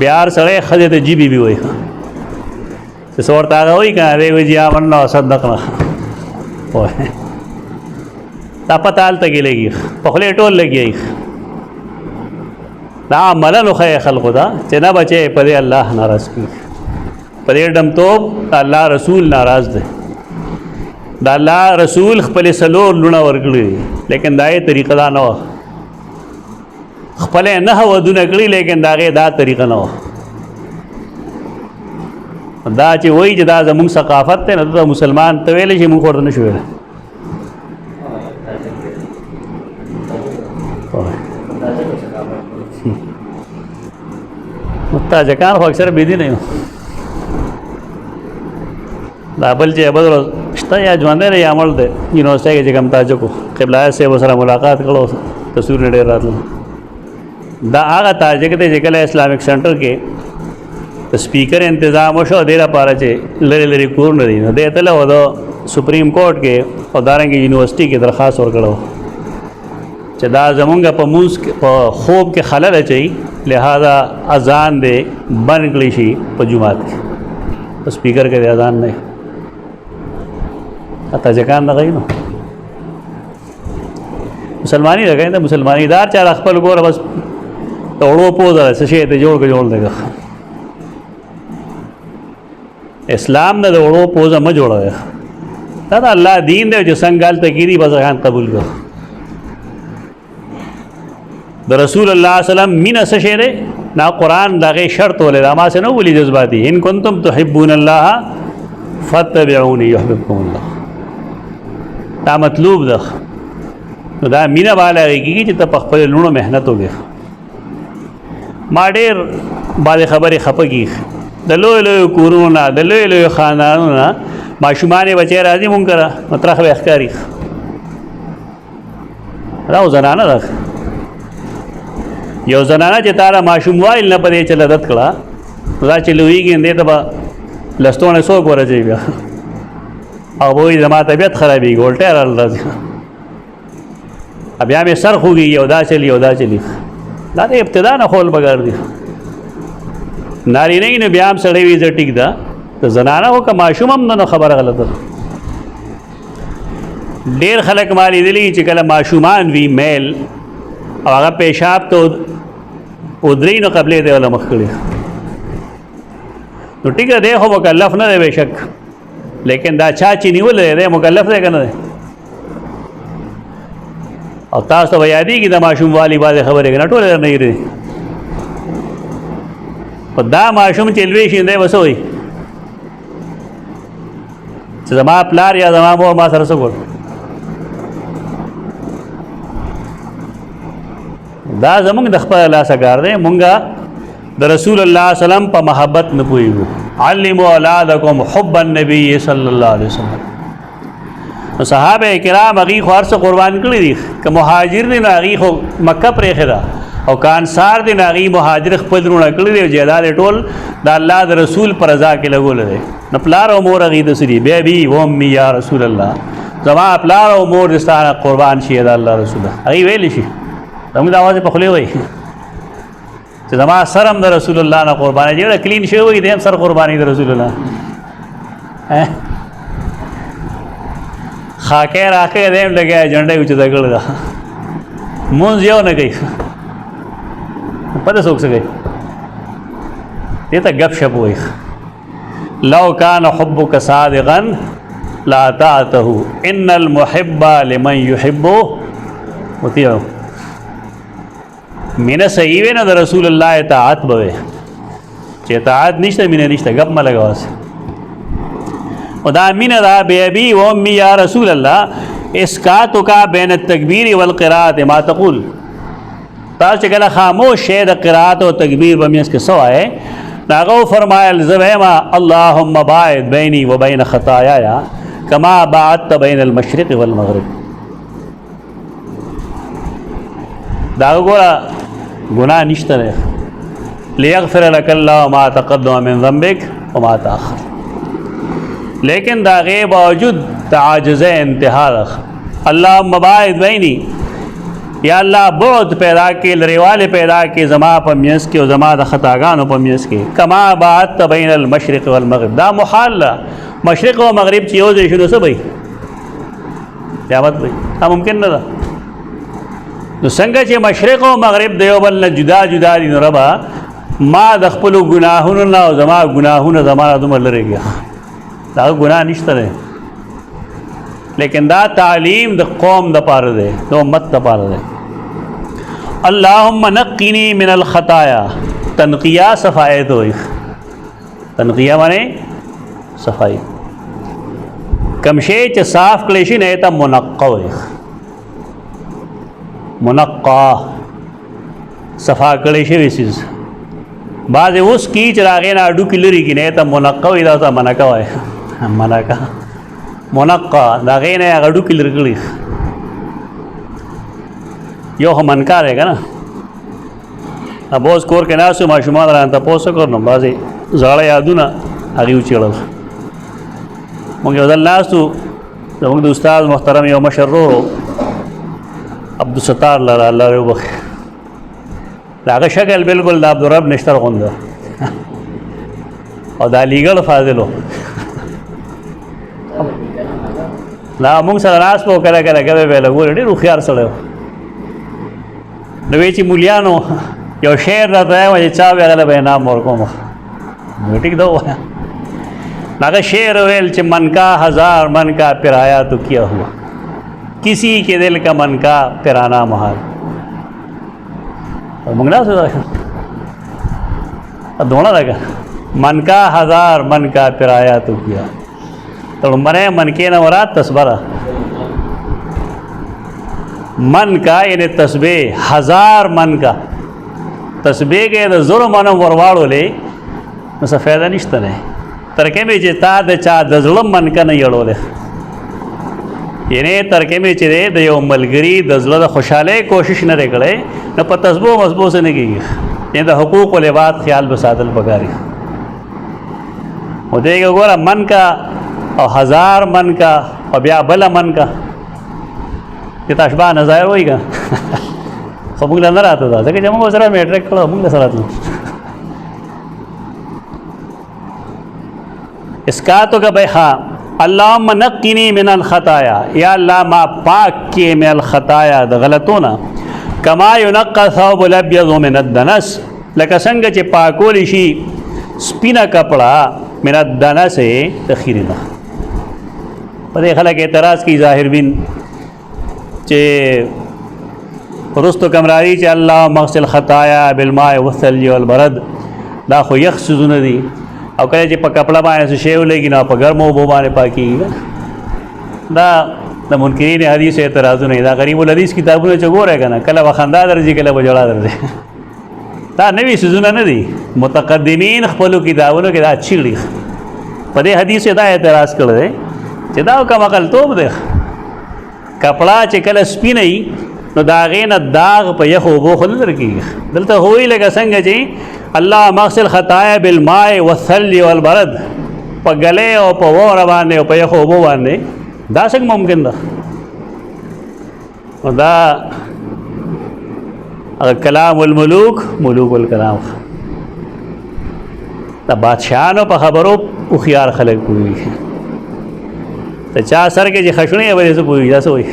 بیار سره خځه ته جیبي بي وای څه ورته هغه وای کنه دی وی یا منو صدقنا وای دا پتال ته لګي په خله ټول لګي دا عملن خو خلق دا چې نه بچي په الله ناراض کی په دې ډم توپ الله رسول ناراض دی. دا الله رسول خپل سلور لونه ورکړي لیکن دای طریقه دا نه خپل نه ودونه کړی لیکن داغه دا طریقه نه دا چې وای چې دا زموږ ثقافت ته نه مسلمان ته ویل شي موږ ورته نشو ویل. متاجکان خو اکثر بيدي نه دا بل چې بدر شته یا ژوند لري عمل دی یونیورسيټي کې کوم تاجکو قبله سے سره ملاقات کړو تصویر نه ډیر راتلو دا هغه تاجک دی چې کله اسلامیک سنټر کې سپیکر تنظیم وشو ډیره پاره چې لری لری کور نه دی نو د اتل و د سپریم کورټ کې او دارنګ یونیورسيټي کې درخواست ورکړو چې دا زمونږ په موس په خوب کې خلل اچي لہذا اذان دے بند کړی شي په جمعات کې سپیکر کې اذان نه اته ځکان نه غوښنو مسلمانی راغی ته مسلمانی دار چا خپل ګور بس توړو پوزا څه شي ته جوړ دیګه اسلام نه وړو پوزا ما جوړه دا الله دین دی چې څنګه ګال تکيري بس غان قبول کړ د رسول الله صلی الله علیه وسلم مینا سشره نا قران دغه شرط ولې ما سه نو ولي جذباتي ان کنتم تحبون الله فتبعوني يحببكم الله دا مطلوب ده دا مینا بالا کیږي چې ته خپل لونو مهنت وکې ما ډېر باندې خبره خپګي د لوی لوی کورونه د لوی لوی خاندانونه ماشومان بچی راځي مونږ کرا مطرح به اخکاری راو زنانه ده یو زنانه چې تارا ماشوم وایل نه پدې چل عادت کړه دا چې لویږي اندې ته لستونه سو ورځي بیا او وې زما طبيعت خرابې ګولټه راځي بیا مې سر خوږي یو دا چلی دا د ابتدا نه خول بګار دي ناری نه بیا هم سړی وی ز ټیک دا ته زنانه او که ماشوم هم نه خبره غلطه ډیر خلک مالی دي چې کله ماشومان وی میل او هغه پیشاب ته ودرې نو قبلې دی ولا مخکړي نو ټیک ده هو مکلف نه دی بشک لیکن دا چا چې نیول دی مکلف دی کنه او تاسو ته یادې کې د ماشوم والی باندې خبره کنه ټول نه یې په دا ماشوم چې لوي شي دی وسوي چې زما پلار یا زما مور ما سره څه دا زمونږ د خپل لاسه کار دی مونږه د رسول الله سلام په محبت نه پويګو علموا اولادکم حب النبي صلی الله علیه وسلم صحابه کرام هغه خورس قربان کړی دي که مهاجر دي نه هغه خو مکه پرې خره او کانصار دي نه هغه مهاجر خپل رونه کړی دي جلال ټول د الله د رسول پر رضا کې لګول دي نه پلار او مور هغه د سری بي و امي یا رسول الله زما پلار او مور دستانه قربان شي د الله رسول هغه ویل شي زموږ د आवाज په خلی وای چې زما سرم د رسول الله نه قرباني جوړه کلین شوی وي دیم سر قرباني د رسول الله خاکه راکه دیم لګیا جنډه وچ دګل دا مونږ یو نه کوي پته څوک څه کوي دې ته غب شپ وای لو کان حبک صادقا لا تعته ان المحب لمن يحب مطيع مینه صحیح وي نو د رسول الله اطاعت به وي چې اطاعت نشته مینه نشته ګپ مه لګوه او دا مینه دا بی ابي و امي یا رسول الله اسکاتک بین التکبیر والقراءت ما تقول تاسو چې کله خاموش شئ د قرات او تکبیر په منځ کې څه وایې هغه فرمایل زه وایم اللهم باعد بیني و بین خطایاي کما باعدت بین المشرق والمغرب. دا ګوره ګناه نشته دی لیغفر لك الله ما تقدم من ذنبك وما تاخر، لیکن دا غیر باوجود تعاجز انتہا رکھ. اللهم باعد بینی یا اللہ بعد پیدا کے لریوال پیدا کے زما په منځ کې او زما د خطاګانو په منځ کې کما باعدت بین المشرق والمغرب. دا محال ده مشرق او مغرب چې یو ځای شنو څه وي قیامت وي دا ممکن نه ده. نو څنګه چې مشرق او مغرب د یو بل نه جدا جدا دي نو ربا ما د خپل ګناهونو نه او زما ګناهونه زما دومره لري دا ګناه نشته دی، لیکن دا تعلیم د قوم د پاره دی د امت د پاره دی. اللهم نقنی من الخطایا تنقیہ صفائی تو تنقیہ مانے صفائی کمشے چ صاف کلیشی نہیں تا منقع منقع صفا کلیشی ویسیز بعض اس کی چراغین اڈو کلری کی نہیں تا منقع وی دا تا منقع ہے منقع منقع دا غین اڈو کلر کلی یو خو منکار ہے نا ابوز کور کې ناسو ماشومان رانه تاسو کورنو بازي زړه یادونه هغه وچړل موږ یو ځل ناسو زموږ د استاد محترم یو مشرو عبدالستار لاله الله وبخ هغه شکل بالکل د عبدالرب نشتر غونده او دا لیګل فاضلو لا موږ سره راس په کله کله کوي ویل ګور ډیر خيار سره نو چې مولیانو یو شعر راته وایي چا ویل به نام ورکوم ټیک دا وایي هغه شعر ویل چې من کا ہزار من کا پرایا تو کیا ہوا کسی کے دل کا من کا پرانا محال موږ نه سودا دونا لگا من کا ہزار من کا پرایا تو کیا تو مرے من کے نہ مراد تصبرہ من کا یعنی تسبیح ہزار من کا تسبیح کے دا ظلم منم ورواړو لے نو څه فایده نشته نه ترکه می چې تا د چا د ظلم من کا نه یړولې یعنی ترکه می چې د یو ملګری د زړه د خوشاله کوشش نه کړي نو په تسبیح مضبوط نه کیږي یعنی د حقوق او لباد خیال بساتل پکاري او دغه ګوره من کا او ہزار من کا او بیا بل من کا چې تشباه نظر وایي کا خو موږ نه راته دا ځکه چې موږ سره میټریک کړو موږ سره راتلو اسکاتو کا بھائی اللهم نقنی من الخطایا یا اللہ ما پاک کیے من الخطایا د غلطونا کما ينقى ثوب الابيض من الدنس لکه څنګه چې پاکول شي سپینا کپڑا من الدنس تخیرنا په دې خلک اعتراض کی ظاهر بین چې رستو کمراری چې الله مغسل خطایا بالماء والثلج والبرد دا خو یخ سوزونه دي او کله چې په کپڑا باندې شیو لګي نه په ګرمو اوبو باندې پاکي دا د منکرین حدیث اعتراضونه دا غریب الحدیث کتابونه چې ګوره کنه کله وخندا درځي کله بجوړا درځي دا نوې سوزونه نه دي متقدمین خپل کتابونو کې دا چیړي په دې حدیث دا اعتراض کړل چې دا کوم عقل توب دی کپڑا چې کله سپینې نو دا غینه داغ په یخو اوبو خل درکېږي دلته هوی لکه څنګه چې الله مغسل خطایا بالماء والثلج والبرد په غلې او په وره باندې او په یخو اوبو باندې دا څنګه ممکن ده دا کلام الملوک ملوک الکلام دا بادشاہانو په خبرو خيار خلک کوي ته چا سر کې چې خښونه وایي څه کوي دا څه وایي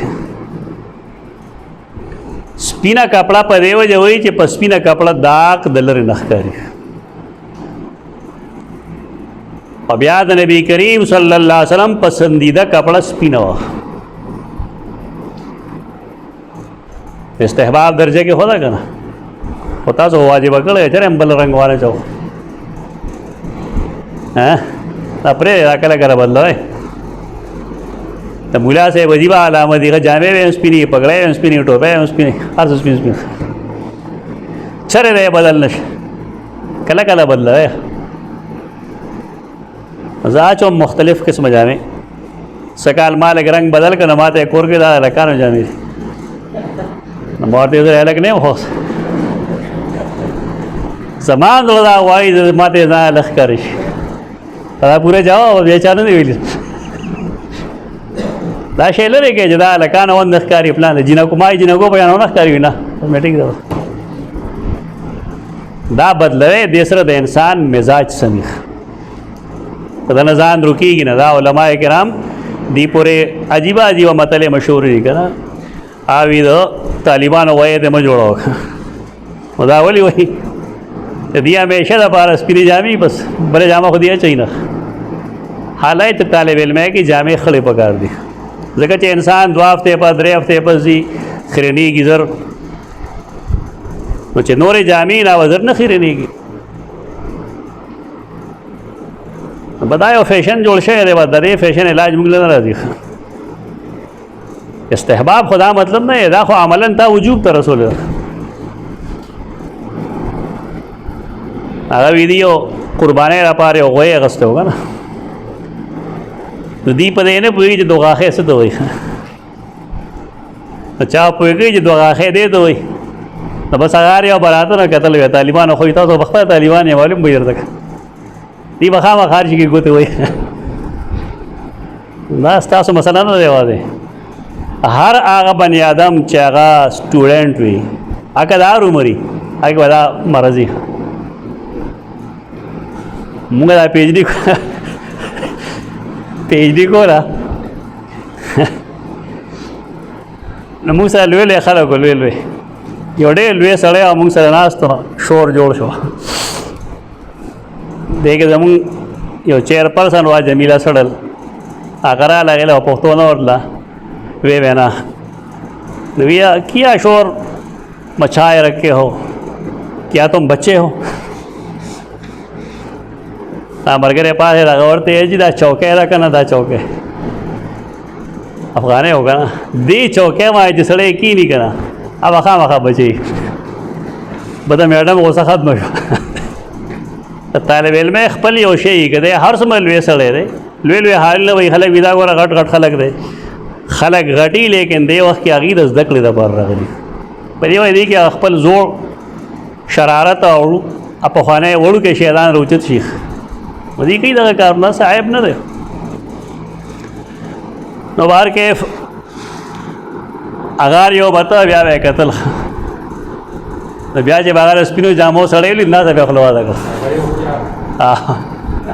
سپینا کپڑا په دیو جوړي چې په سپینا کپڑا داغ دلر نخکاری او بیا د نبی کریم صلی الله علیه وسلم پسندیدہ کپڑا سپینا و استحباب درجه کې ہودا کنه خو تاسو واجب کړی چې هم بل رنګ واره چو دا پرې دا کله کله بدلوئ د مولا صاحب عجیبه علامه دي جامې به هم سپینې پګړۍ هم سپینې ټوپۍ هم سپینې هر څه سپین سپین چرې دی بدل نشي کله کله بدلوئ زه اچوم مختلف قسمه جامې سکال ما لږ رنګ بدل کړه ما ته کور کې دا هلکانو جامې دي نو ما ورته زه هلک نه یم خو زما زړه دا وایي ما ته ځان هلک ښکاري شي دا پوره جواب بیا چا نه دی ویلي دا شی لرې کې چې دا هلکانو ونه ښکاري پلان د جینکو ما یې جینکو په یانو نه ښکاري وي نه اټومیټیک ده دا بدلوي دې سره د انسان مزاج سمیخ دا نه ځان رکېږي نه دا علما کرام دی پورې عجیبه عجیبه مطلې مشهور دي که نه اوی د طالبانو وایې ته مه جوړوه نو دا ولې وایي د دې همیشه دپاره سپینې جامې بس بلې جامه خو دې اچوي نه حالات طالب علم کې جامې خړې پکار دي ځکه چې انسان 2 هفتې پس 3 هفتې پس ځي خیرنېږي زر نو چې نورې جامې نه وزر نه خیرنېږي بدا یو فیشن جوړ شوی دی د دې فیشن علاج موږ نه راځي استحباب خدا مطلب نه دا خو عملا تا وجوب ته رسول هغه ویډیو قربانۍ لپاره یو غوی اغوستی و که نه نو دوی په دې نه پوهېږي چې دوغاښې څه ته وایي نو چا پوهېږي چې دوغاښې دې ته وایي نو بس هغه یو براته نه کتل وی طالبانو خو تاسو په خپله طالبان یې معلوم به درته دی به خامخا هر شي کې ګوتې وایي دا ستاسو مسله نه دی یوازې هر هغه بني آدم چې هغه سټوډنټ وي هغه د هر عمر وي هغې به دا مرض وي مونږ دا پی ایچ ډي کوله نو مونږ سره لوی لوی خلک وو لوی لوی یو ډېر لوی سړی او مونږ سره ناست شور جوړ شو دې کې زمونږ یو چیر پرسن وا جمیله سړل هغه راغله هغې له پښتو نه ورتله وی نه نو ویا کیا شور مچائے رکھے ہو کیا تم بچے ہو مرګره پاسه دا ورته چې دا چوکۍ ده که نه دا چوکۍ افغانۍ هو که نه دې چوکۍ ما چې سړی کیني که نه هغه خامخا بچي به د میډم غوسه ختمه شوه طالب علم خپل یو شی که دی هر څومره لوی سړی دی لوی لوی حالونه وایي خلک وي دا ګوره غټ غټ خلک دی خلک غټي لیکن دې وخت کې هغوی د زده کړې دپاره راغلي په دې وایي دی کې خپل زوړ شرارت او پخوانی وړوکی شیطان راوچت شي مزید کئی دغه کارونه صاحب نه دی نو بهر کیف اغار یو بته بیا به کتل نو بیا چې هغه سپینو جامو سړی لید نه بیا خوله وازه کړ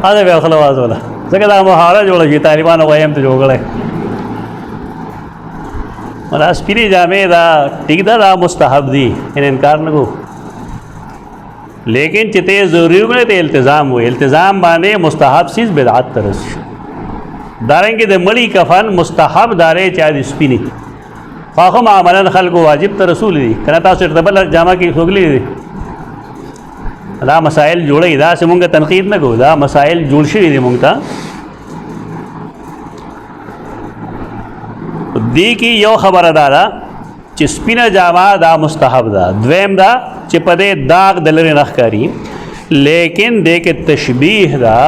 هغه بیا خوله وازوله ځکه دا محاوره جوړه شي طالبانو وایم ته جوړ کړی دا سپینې جامې دا ټیک ده دا مستحب دي انکار نه کو لیکن چې ته ضروري وګڼې ته التزام وي التزام باندې مستحب چیز بدعت ته رسي دارنګې د مړي کفن مستحب دارې چې د سپینې خو هم عملا خلکو واجب ته رسول دي که نه تاسو ورته بله جامه کې څوکلي دي دا مسائل جوړوي داسې مونږ تنقید نه کوو دا مسائل جوړ شوي دي مونږ ته دې کې یو خبره دا ده چې سپینه جامه دا مستحب ده دویم دا چې په دې داغ د لرې نه ښکاري لیکن دې کې تشبیه ده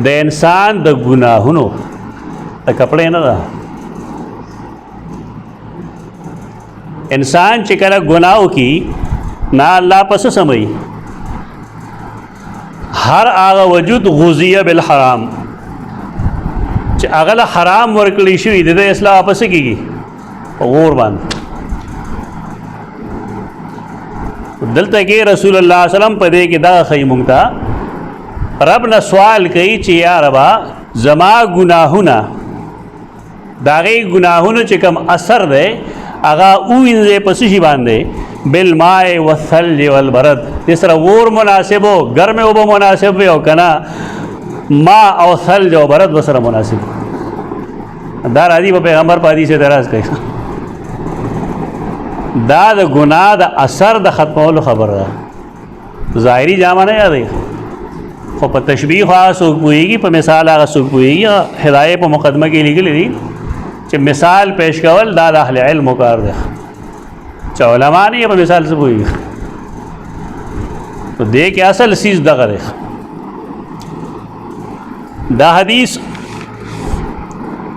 د انسان د ګناهونو د کپړې نه ده انسان چې کله ګناه وکړي نه الله پس سموي هر هغه وجود غذیه بالحرام چې هغه له حرام ورکړی شوي د دې اصلاح پس کېږي په غور باندې دلته کې رسول الله صلی الله علیه وسلم په دې کې دا ښیي مونږ ته رب نه سوال کوي چې یا ربا زما ګناهونه د هغې ګناهونو چې کوم اثر دی هغه ووینځئ په څه شي باندې بالماء والثلج والبرد دې سره اور مناسب و ګرمې اوبه مناسب وي او که نه ما او ثلج او برد ورسره مناسب دا راځي په پیغمبر په حدیث اعتراض کوي دا د ګناه د اثر د ختمولو خبره ده ظاهری جامه نه یادې خو په تشبیه خاص پوهیږي په مثال هغه څوک پوهیږي هدایت په مقدمه کې لیکلي دي چې مثال پیش کول دا د اهل علم کار دی چې علما نه په مثال څه پوهیږي تو دې کې اصل چیز دغه دی دا حدیث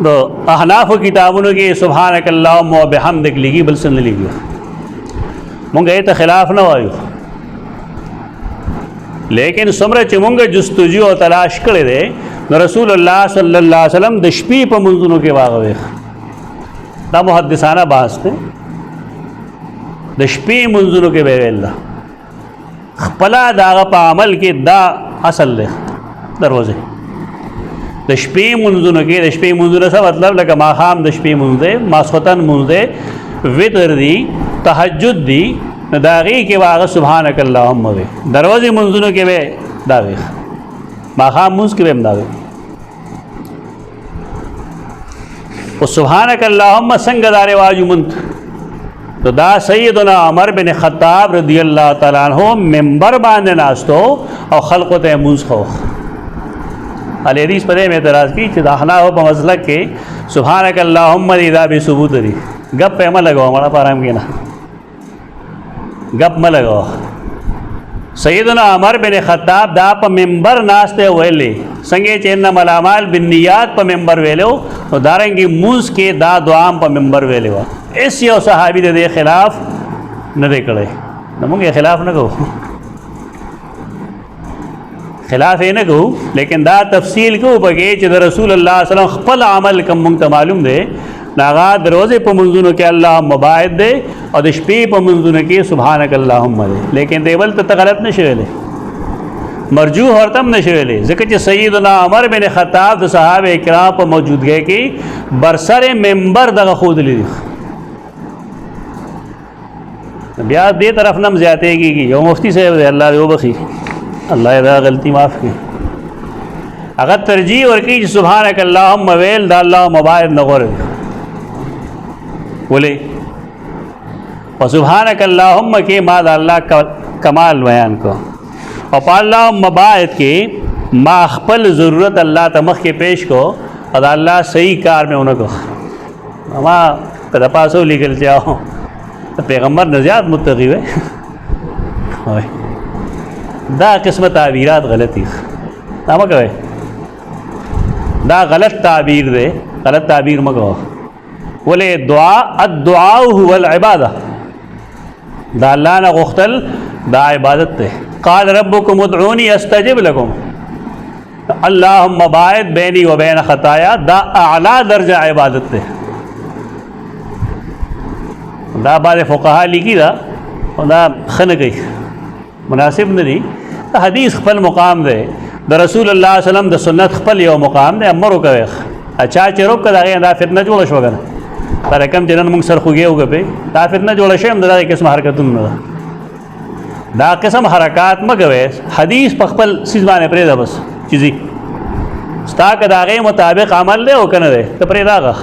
د احناف کتابونو کې سبحانك اللهم وبحمدک لګي بل څه نه لګي مونږ یې ته خلاف نه وایو لیکن څومره چې مونږ جستجو او تلاش کړی دی نو رسول الله صلی الله علیه وسلم د شپې په منځونو کې واغوي دا محدثانه بحث دی د شپې منځونو کې به ویل خپل داغه په عمل کې دا اصل دی دروازه د شپې منځونو کې د شپې منځونه څه مطلب لکه ماښام د شپې منځ دی ماسخوتن منځ دی وتر دی تهجد دی نو د هغې کې به هغه سبحانک اللهم وي دروازې منځونو کې به دا وي ماښام منځ کې به هم دا وي خو سبحانک اللهم څنګه دا رواج وموند تو دا سیدنا عمر بن خطاب رضی الله تعالی عنہ منبر باندې ناستو او خلقو ته منځ خو علی حدیث په دې اعتراض کی چې د احناف په مسلک کې سبحانک اللهم دی دا به ثبوت لري گپ په عمل لګاو مړه پارام کې نه گپ م لګاو سیدنا عمر بن خطاب دا په منبر ناشته ویلې څنګه چې انما الاعمال بالنیات په منبر ویلو او دارنګي موس کې دا دعا په منبر ویلو ایس یو صحابي دې خلاف نه دی کړی نو موږ خلاف نه کوو خلاف یې نه کوو لیکن دا تفصیل کوو پکې چې د رسول الله صلی الله علیه وسلم خپل عمل کوم موږ ته معلوم دی ناغا دروازه په منځونو کې الله مباعد دی او د شپې په منځونو کې سبحانک اللهم دی لیکن دیول ته غلط نشي ویلې مرجوح ورته هم نشي ویلې ځکه چې سیدنا عمر بن خطاب د صحابه کرام په موجودګۍ کې برسر منبر دغه خود لیدي بیا دې طرف نم زیاتې کیږي یو مفتی صاحب دی الله دې وبخي الله دا غلطی معاف کړي اگر ترجیح ورکړي چې سبحانک اللهم ویل دا الله مباعد نه غوړي ولې او سبحانک اللهم کې ما د الله کمال بیان کو او په اللهم باعد کې ما خپل ضرورت الله ته مخ کې پیش کو او د الله صحیح کار مې اونکو ما کله پاسو لیکل چاو پیغمبر نه زیات متقی وي دا قسم تعبیرات غلطی دا مه کوئ دا غلط تعبیر دی غلط تعبیر مه کوه ولې دعا الدعاء هو العباده دا الله نه غوښتل دا عبادت دی قال ربکم ادعونی استجب لکم اللهم باعد بینی و بین خطایا دا اعلی درجه عبادت دی دا بعض فقها لیکي دا دا خنه کوي مناسب نه دي حدیث خپل مقام دی د رسول الله صلی الله علیه وسلم د سنت خپل یو مقام دی امر کوي اچھا چې روک دا دا فتنه جوړ شو کنه پر کم جنن موږ سر خوږیو غبه دا فتنه جوړ شي هم دا قسم حرکتونه دا قسم حرکات مګوي حدیث په خپل سیز باندې پرې دا بس چیزي ستا که دا غي مطابق عمل دی او کنه دی ته پرې داغه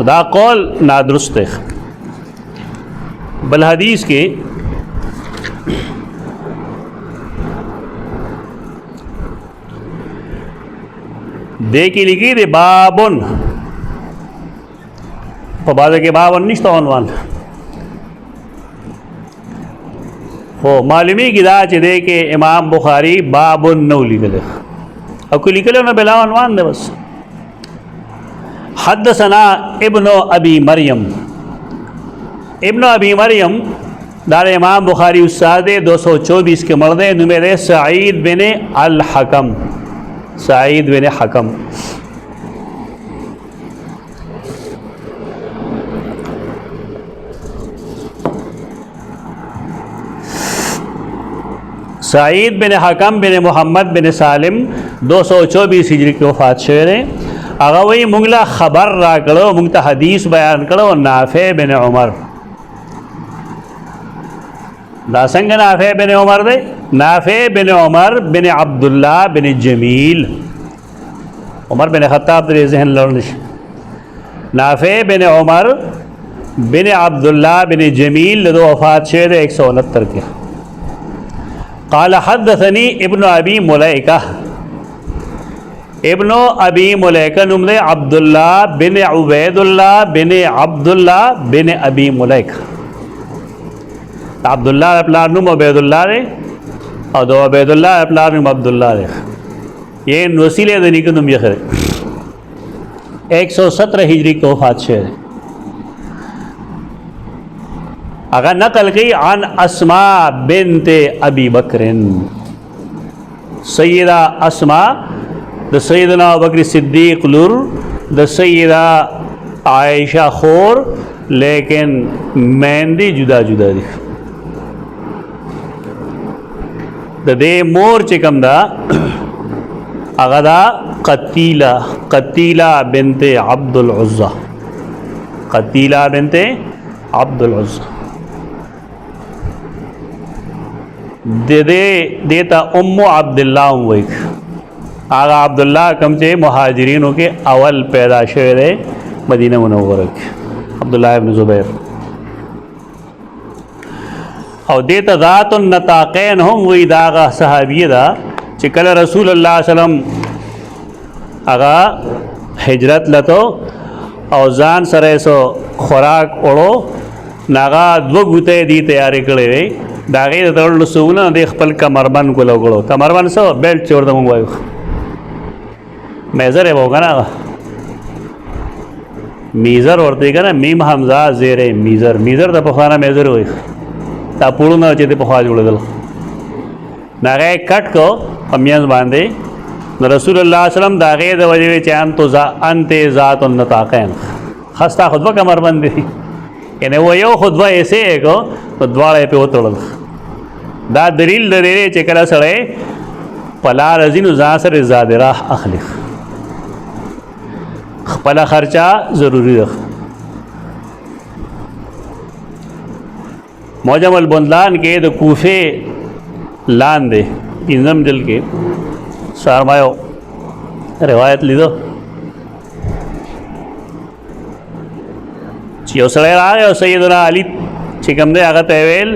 دا قول نادرست ہے بل حدیث کے دیکھی لکھی دے بابن بعض کے بابن نشتا عنوان ہو معلومی کی دا چھ دے کہ امام بخاری بابن نو لکھلے او کو لکھلے انہوں بلا عنوان دے بس حدثنا ابن ابی مریم ابن ابی مریم دار امام بخاری استاد 224 کے مردے نمبر سعید بن الحکم سعید بن حکم سعید بن حکم بن محمد بن سالم 224 ہجری کی وفات شوه ہے هغه وی مونږ لا خبر را کړو مونږ ته حدیث بیان کړو نافع بن عمر دا څنګه نافع بن عمر دی نافع بن عمر بن عبد الله بن جمیل عمر بن خطاب دې ذهن لړل شي نافع بن عمر बिन अब्दुल्लाह बिन जमील दो वफ़ात शेर 169 के। क़ाल हद्दसनी इब्नु अबी मुलैका, इब्नु अबी मुलैका नुमले अब्दुल्लाह बिन उबैदुल्लाह बिन अब्दुल्लाह बिन अबी मुलैका। अब्दुल्लाह अपलार नुम उबैदुल्लाह रे और दो उबैदुल्लाह अपलार नुम अब्दुल्लाह रे। ये वसीले दनी को नुम यखरे 117 हिजरी को वफ़ात शेर। अगर नकल की अन अस्मा बिनते अबी बकरिन, सैयदा अस्मा द सैयदना अबू बकर सिद्दीक़ लुर द सैयदा आयशा खोर, लेकिन मेहंदी जुदा जुदा दी। द दे मोर चिकम दा अगदा कतीला, कतीला बिनते अब्दुल उज़्ज़ा, कतीला बिनते अब्दुल उज़्ज़ा। दे देता उम्मु अब्दुल्लाह वही आगा अब्दुल्लाह कम चे मुहाजिरीनों के अवल पैदा शहर मदीना मुनव्वरा के अब्दुल्लाह इब्न ज़ुबैर। और देता ज़ातुन नताक़ैन हम वही दागा सहाबिया दा चिकल रसूलुल्लाह सल्लम आगा हिजरत लतो और जान सरे सो खुराक ओढ़ो नागा दो गुते दी तैयारी करे रे दागे दौड़ सुगना देख पल कमरबंद को लगड़ो कमरबंद सो बेल्ट छोड़ दो मंगवायो मेज़र है वो का ना मीज़र और देगा ना मीम हमजा ज़ेरे मीज़र मीज़र दा पखाना मेज़र हुई ता पूर्ण ना चेते पखा जुड़े दल नागे कट को अमियाँ बांधे रसूलुल्लाह सल्लम दागे द वजह चांद तो अंते ज़ात उन नताक़ैन खस्ता खुतबा कमरबंद दी यानी वो यो खुतबा ऐसे है को तो द्वारे पे वो तोड़ दा दलील दरेरे चेकला सड़े पला रजीन ज़ासर ज़ादरा अखलिक पला खर्चा ज़रूरी रख। मौजम अल बुंदलान के तो कूफे लान दे इंजम जल के सारमायो रिवायत ली दो चियो सड़े रहा है और सैयदना अली चिकम दे आगा तहवेल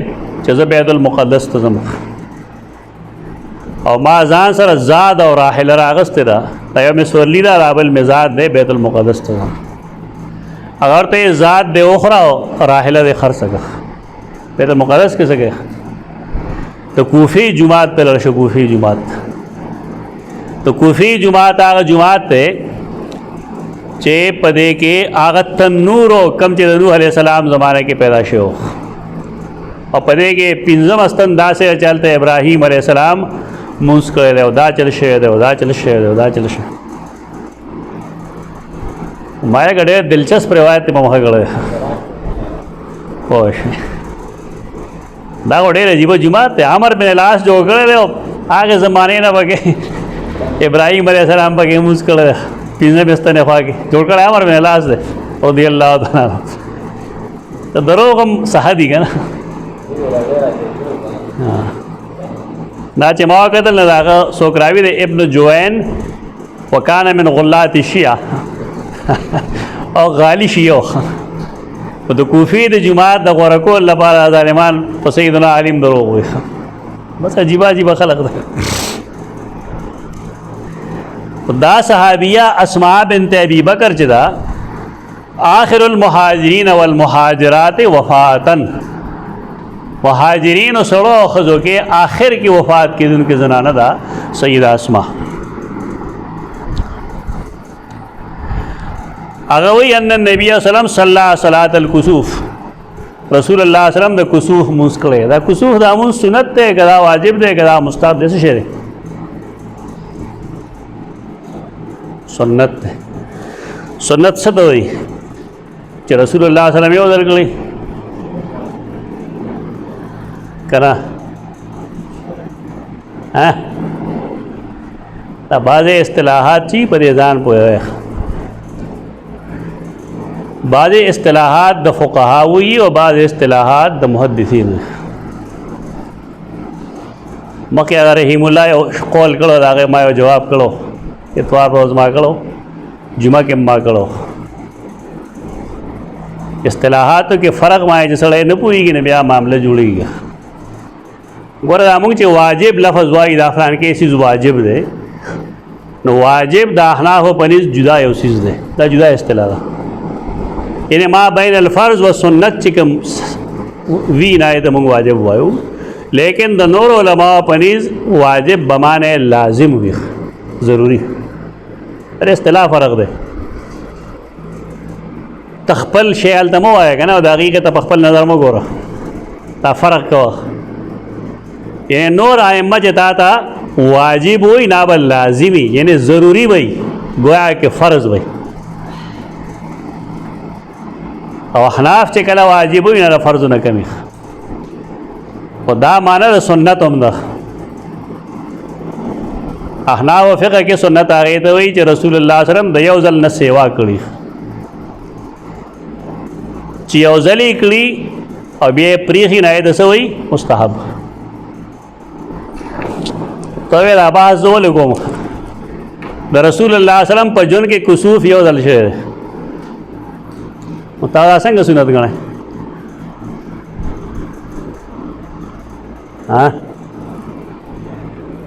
चज़ बैतुल मुक़द्दस तज़म और माज़ान सर ज़ाद और राहिल रागस तेरा तय में स्वरलीदा राबल में ज़ाद दे बैतुल मुक़द्दस तज़म अगर तो ये ज़ाद दे ओखरा हो राहिल दे खर सका बैतुल मुक़द्दस के सके तो कूफ़ी जुमात पे लड़शो कूफ़ी जुमात तो कूफ़ी जुमात आगा जुमात थे चे पदे के आगा तन्नूर हो कम चे नूह अलैहिस्सलाम ज़माने के पैदाश हो और पदे के पिंजम अस्तन दा से चलते इब्राहीम अलैहिस्सलाम मुंस कर दे दा चल शे दे दा चल शे दे दा चल शे माया गड़े दिलचस्प रिवायत महा गड़े खुश दा गड़े अजीब जुमात आमर में लाश जो गड़े रहे आगे ज़माने ना बगे इब्राहीम अलैहिस्सलाम बगे मुंस कर पिंजम अस्तन फाके जोड़ कर आमर में लाश दे और दी अल्लाह ताला तो दरोग हम सहादी का ना नाचे मौक़तल नज़ाक़ा सोकरावी दे इब्न जुवैन वकान मिन गुल्लात शिया और गाली शियो तो कूफ़ी दे जुमात द ग़रको लपारा ज़ालिमान सैयदना आलिम दरो हुए बस अजीबा अजीबा खलक दा सहाबिया अस्मा बिन्त अबी बकर जदा आखिरुल मुहाजिरीन वल मुहाजिरात वफ़ातन मुहाजिरीन सड़ो खज़ो के आखिर की वफ़ात के दिन के जनाना दा सैयदा अस्मा अगर वही अन्न नबी सल्लम सल्ला सलातल कुसूफ़ रसूलुल्लाह सल्लम द कुसूफ़ मुस्कले दा कुसूफ़ दा मुन सुन्नत दे कदा वाजिब दे कदा मुस्ताहब दे से शेरे सुन्नत सुन्नत से तो वही कि रसूलुल्लाह सल्लम ये उधर गई करा हाँ बाज़े इस्तिलाहात ची पर जान पोए बाज़े इस्तिलाहात द फ़ुक़हा हुई और बाज़े इस्तिलाहात द मुहद्दिसीन मके अगर रहीमुल्लाह कॉल करो आगे मायो जवाब करो इतवार रोज़ मा करो जुमा के मा करो اصطلاحاتو کې فرق وایي چې سړی نه پوهېږي نه بیا معامله جوړېږي. ګوره دا موږ چې واجب لفظ وایي دا فلان کې څیز واجب دی، نو واجب د احنافو په نزد جدا یو څیز دی، دا جدا اصطلاح ده. یعنی ما بین الفرض و سنت چې کوم وی نه ته موږ واجب وایو، لیکن د نور علماء په نزد واجب بمانه لازم وي، ضروری. ار اصطلاح فرق دی. تخپل شی هلته مو وایه که نه، د هغې ته په خپل نظر مو ګوره، دا فرق کوه. یعنی نور ائمه چې تا ته واجب وي نه به لازمي، یعنی ضروری وي، گویا کې فرض وي. او احناف چې کله واجب وي نه فرض نه کمی، خو دا معنی د سنت هم ده. احناف فقه کې سنت هغې ته وایي چې رسول الله صلی الله علیه وسلم د یو ځل نه سیوا کړي، چې یو ځل یې کړي او بیا یې پرېښي نه یې د څه وایي مستحب. ته ویې دا بحث زه ولې کوم؟ د رسول الله صلی الله علیه وسلم په ژوند کې کسوف یو ځل شوی دی، نو تا دا څنګه سنت ګڼئ؟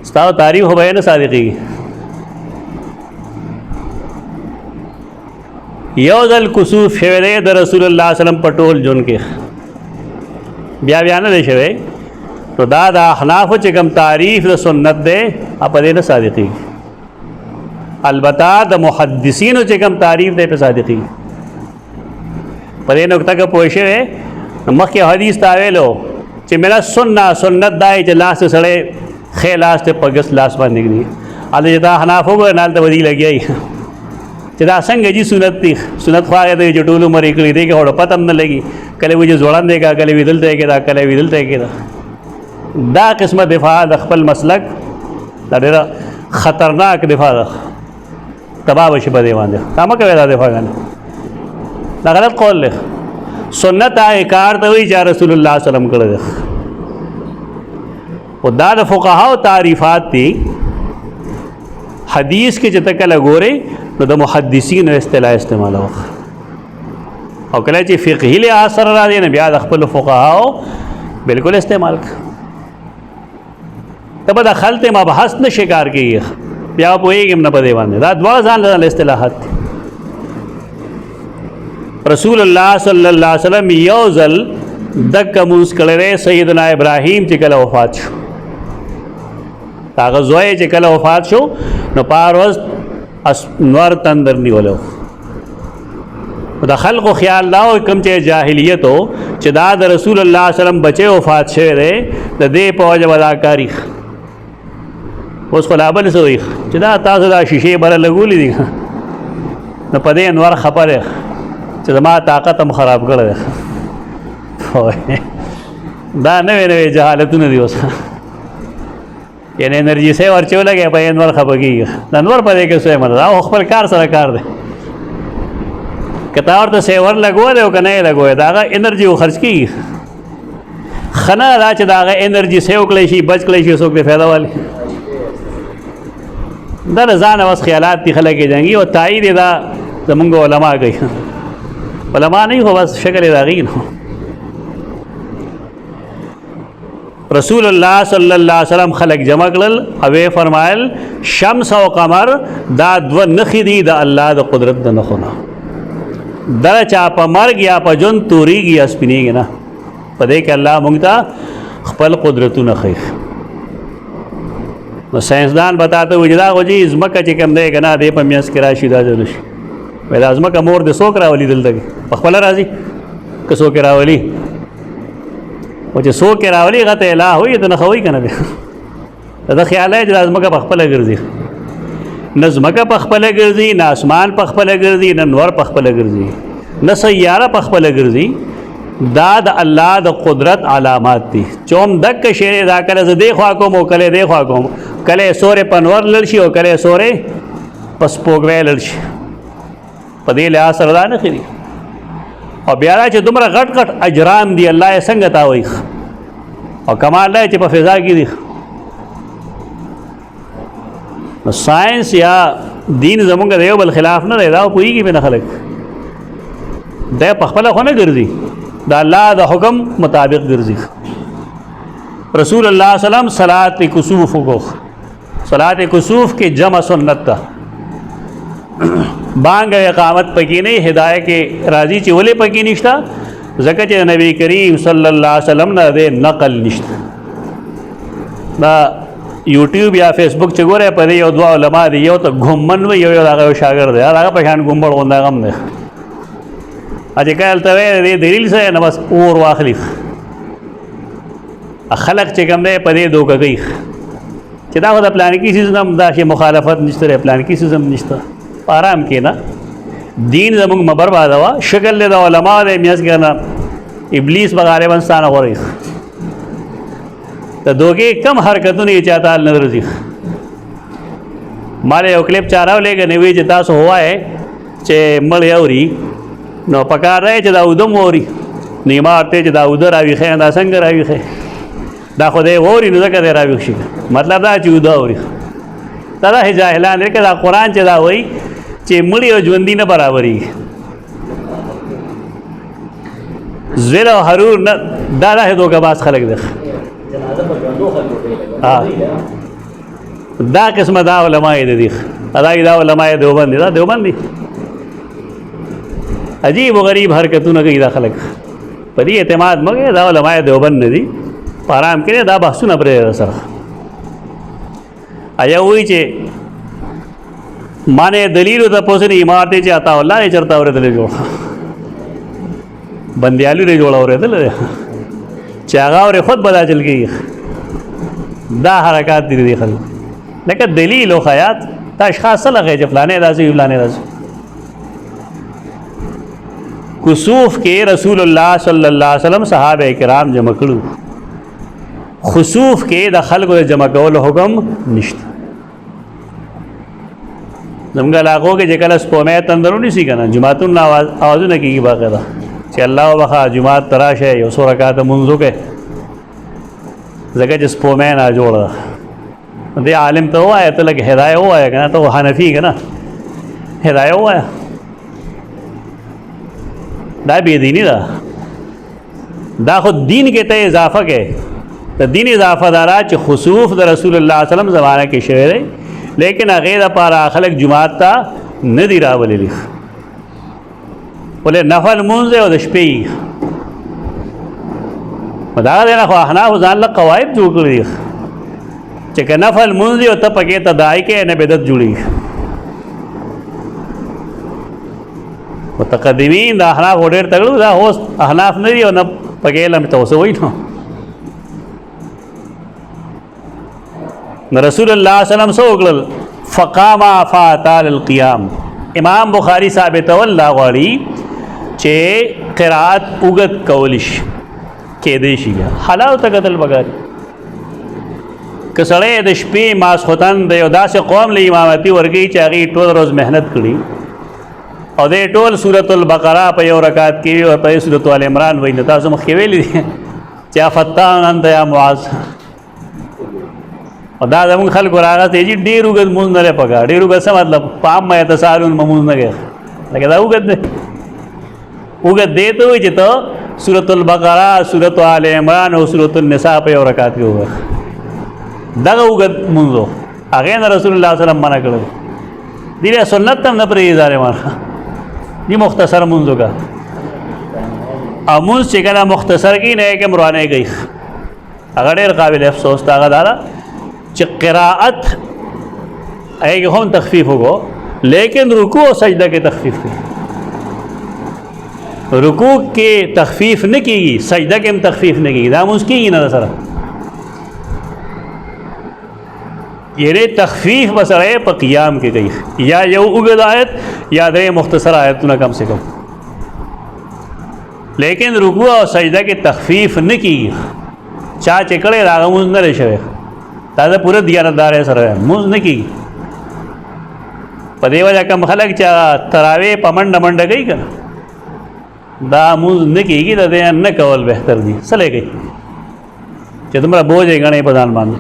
ستا تعریف خو به یې نه صادقېږي. یو ځل کسوف شوی دی د رسول الله صلی الله علیه وسلم په ټول ژوند کې، بیا نه دی شوی، نو دا د احنافو چې کوم تعریف د سنت دی په دې نه صادقېږي. البته د محدثینو چې کوم تعریف دی په صادقېږي. په دې نقطه کې پوه شوې، مخکې حدیث تا ویلو چې میرا سنت دا چې لاس سړی ښی لاس ته په ګس لاس باندې ږدي. هلته چې دا احناف وګوره نه هلته به دې لګیا چې دا څنګه جي سنت دی. سنت خو هغې ته چې ټول عمر یې کړي دی کې خو پته هم نه لګي، کله وایي چې ځوړند دی کا، کله وایي دلته یې کېده، کله وایي دلته یې کېده. دا قسمه دفاع د خپل مسلک دا ډېره خطرناک دفاع ده، تباه به شي په دې باندې. تا مه کوې دا دفاعګانې، دا غلط قول دی. سنت هغې کار ته وایي چې رسول الله صلی الله علیه وسلم کړی دی. خو دا د فقهاو تعریفات دي. حدیث کې چې ته کله ګورې نو د محدثینو اصطلاح استعمالوه، او کله چې فقهي لحاظ سره راځي نه بیا د خپلو فقهاو بالکل استعمال کړه. ته به د خلط مبحث نه شکار کېږي، بیا پوهېږم نه په دې باندې. دا دواړه ځان له اصطلاحات دي. رسول الله صلی الله علیه وسلم یو ځل دکه مونځ کړی دی سیدنا ابراهیم چې کله وفات شو. هغه زوی چې کله وفات شو نو په هغه ورځ نور تندر نیولی و. د خلقو خیال دا و کوم چې جاهلیت و چې دا د رسول الله صلی الله علیه وسلم بچی وفات شوی دی، د دې په وجه به دا کاري. اوس خو لا بل څه وایي چې دا تاسو دا شیشې بره لګولې دي، نو په دې انور خبر دی چې زما طاقت هم خراب کړی دی. دا نوې نوې جهالتونه دي اوس. یعنی انرژي سیور چې ولګې په انور خفه کېږي، د انور په دې کې څه مطلب، او خپل کار سره کار دی. که تا ورته سیور لګولی او که نه یې لګولی، د هغه انرژي خو خرڅ کېږي. ښه نه دا چې د هغه انرژي سیو کړی شي، بچ کړی شي، څوک دې فایده والی. دا د ځانه بس خیالات دي خلک یې جنګي، او تایید یې دا زمونږ علما کوي. علما نه خو بس شکل یې د هغې نه. رسول الله صلی الله علیه وسلم خلق جمع کړل او یې فرمایل شمس او قمر دا دوه نښې دي د الله د قدرت د نښو نه. دا چا په مرګ یا په ژوند تورېږي یا سپینېږي نه، په دې کې الله موږ ته خپل قدرتونه ښیي. نو ساینسدان بتاته وي چې دا خو جي ځمکه چې کوم دی که نه دې په میانځ کې راشي دا ځل شي. وایي دا ځمکه مور دې څوک راولي دلته کې؟ په خپله راځي که څوک یې راولي؟ او چې څوک یې راولي هغه ته اله وي، ته نښه وایي که نه دی؟ دا خیال دی چې دا ځمکه په خپله ګرځي. نه ځمکه په خپله ګرځي، نه اسمان په خپله ګرځي، نه نور په خپله ګرځي، نه سیاره په خپله ګرځي. دا د الله د قدرت علامات دي. چې هم دکه شی دا کله زه دې خوا کوم او کله دې خوا کوم، کله یې سورې په نور لړ شي او کله یې سورې په سپوږمۍ لړ شي. په دې لحاظ سره دا نښې دي. او بیا دا چې دومره غټ غټ اجرام دي الله یې څنګه تا وایي، او کمال دا چې په فضا کې دي. نو ساینس یا دین زمونږ د یو بل خلاف نه دی، دا پوهېږي به نه خلک. ته په خپل خو نه ګرځي دا الله د حکم مطابق ګرځي رسول الله صلی الله علیه وسلم صلات کسوف کو صلات کسوف کې جمع سنت تا بانګ اقامت پکې نه هدايه کې راضي چې ولې پکې نشتا ځکه چې نبی کریم صلی الله علیه وسلم نه د نقل نشته دا یوټیوب یا فیسبوک چې ګوره په یو دوه علما دی یو ته ګومن وي یو هغه شاګرد دی هغه په شان ګومبړ غونډه غم نه اځه کله ته دې دلیل سره نه بس اور واخلی خلق چې کوم دی په دې دوکه کوي چې دا د پلان کې سیستم دا شی مخالفت نشته پلان کې سیستم نشته آرام کې نه دین زموږ مبرباد وا شکل له علماء د میاس کنه ابلیس بغالبا ستانه غوري ته دوکه کم حرکتونه یې چاته نظر دي مال یو کلیپ چاراو لګ نه وی چې تاسو هواي چې مړ یوري نو پکار راځي چې دا ودم ووري نیمار ته چې دا ودر راوي خې دا څنګه راوي خې دا خو دې ووري نو ځکه دې راوي شي مطلب دا چې ودا ووري دا جاهلان لري دا قران چې دا وایي چې مړی او ژوندۍ نه برابرۍ زویل او حرور نه دا نه دوکه باز خلک دي دا قسمه دا علماء دي دا علماء دیوبند دا دیوبند دي عجیب و غریب حرکتونه کوي دا خلک په دې اعتماد مګه دا علماء دیوبند نه دي آرام کړي دا بحثونه پرې سره آیا وایي چې مانے دلیل ته پوسنی امارته چې عطا الله یې چرته اورېدل جوړ بندیالو لري جوړ اورېدل چې هغه اور خود بدا چل گئی دا حرکات دي خلک لکه دلیل او خیات تا اشخاص لغه چې فلانه راځي فلانه راځي کسوف کې رسول الله صلی الله علیه وسلم صحابه کرام جمع کړو خسوف کې د خلکو جمع کول حکم نشته زموږ علاقو کې چې کله سپومې تندرونی سي کنه جمعتون आवाजونه کیږي باقاعده چې الله وبخا جمعات تراشه یو سو رکعات منځو کې زګه چې سپومې نه جوړه دې عالم ته وایي ته لګ هدايه وایي کنه ته حنفي کنه هدايه وایي دا به دیني دا خو دین کې ته اضافه کې ته دین اضافه دارا چې خصوص د رسول الله صلی الله علیه وسلم زمانه کې شوی دی لیکن غیر پارا خلق جماعت تا ندی راولی لیخ بولے نفل منز او د شپې مدا دینا خو احناف ځان له قواعد جوړ کړی چې که نفل منز او ته پکې تدای کې نه بدعت جوړی متقدمین د احناف وړر تګړو دا هوس احناف نه دی او نه پکې لم توسو وای نو رسول الله صلی الله علیه وسلم سوګل فقام فاتال القيام امام بخاری ثابت والله غاری چې قرات اوغت کولش کې دې شي حلال تقدل بغاری کسړې د شپې ماسختن د یو داسې قوم له امامتي ورګي چې هغه ټول روز مهنت کړي او دې ټول سورۃ البقره په یو رکعت کې او په سورۃ ال عمران وایي تاسو مخ کې ویلي چې فتان انت یا معاذ او دا زمون خلکو راغته چې ډیر وګد مونږ نه پګا ډیر وګد څه مطلب پام مې تسالون مونږ نه غه لکه دا وګد دې ته وي چې ته سورۃ البقره سورۃ ال عمران او سورۃ النساء په یو رکعت کې وګ دا وګد مونږ هغه نه رسول الله صلی الله علیه وسلم منع کړو دې سنت تم نه پرې ځاره ما دې مختصر مونږ کا امون چې کله مختصر کې نه کې مرانه گئی هغه ډېر قابل افسوس تا غدارا چې قراءت ایک هم تخفیف ہوگا لیکن رکوع و سجدہ کے تخفیف کی رکوع کے تخفیف نہ کی گی سجدہ کے تخفیف نہ کی گی دام اس کی گی نہ سر یہ تخفیف بسرائے پا قیام کے گئی یا یو اگد آیت یا دے مختصر آیت نہ کم سے کم لیکن رکوع و سجدہ کے تخفیف نہ کی گی چا چکڑے راغموز نہ رہ شوے دا پورا دیانتدار ہے سر موز نه کیږي په دې وجه کوم خلک چې تراوی په منډه منډه کوي کنه دا موز نه کیږي دا نه کول بهتر دي سره کوي چې تمہارا بوجھ ہے غنې په ځان باندې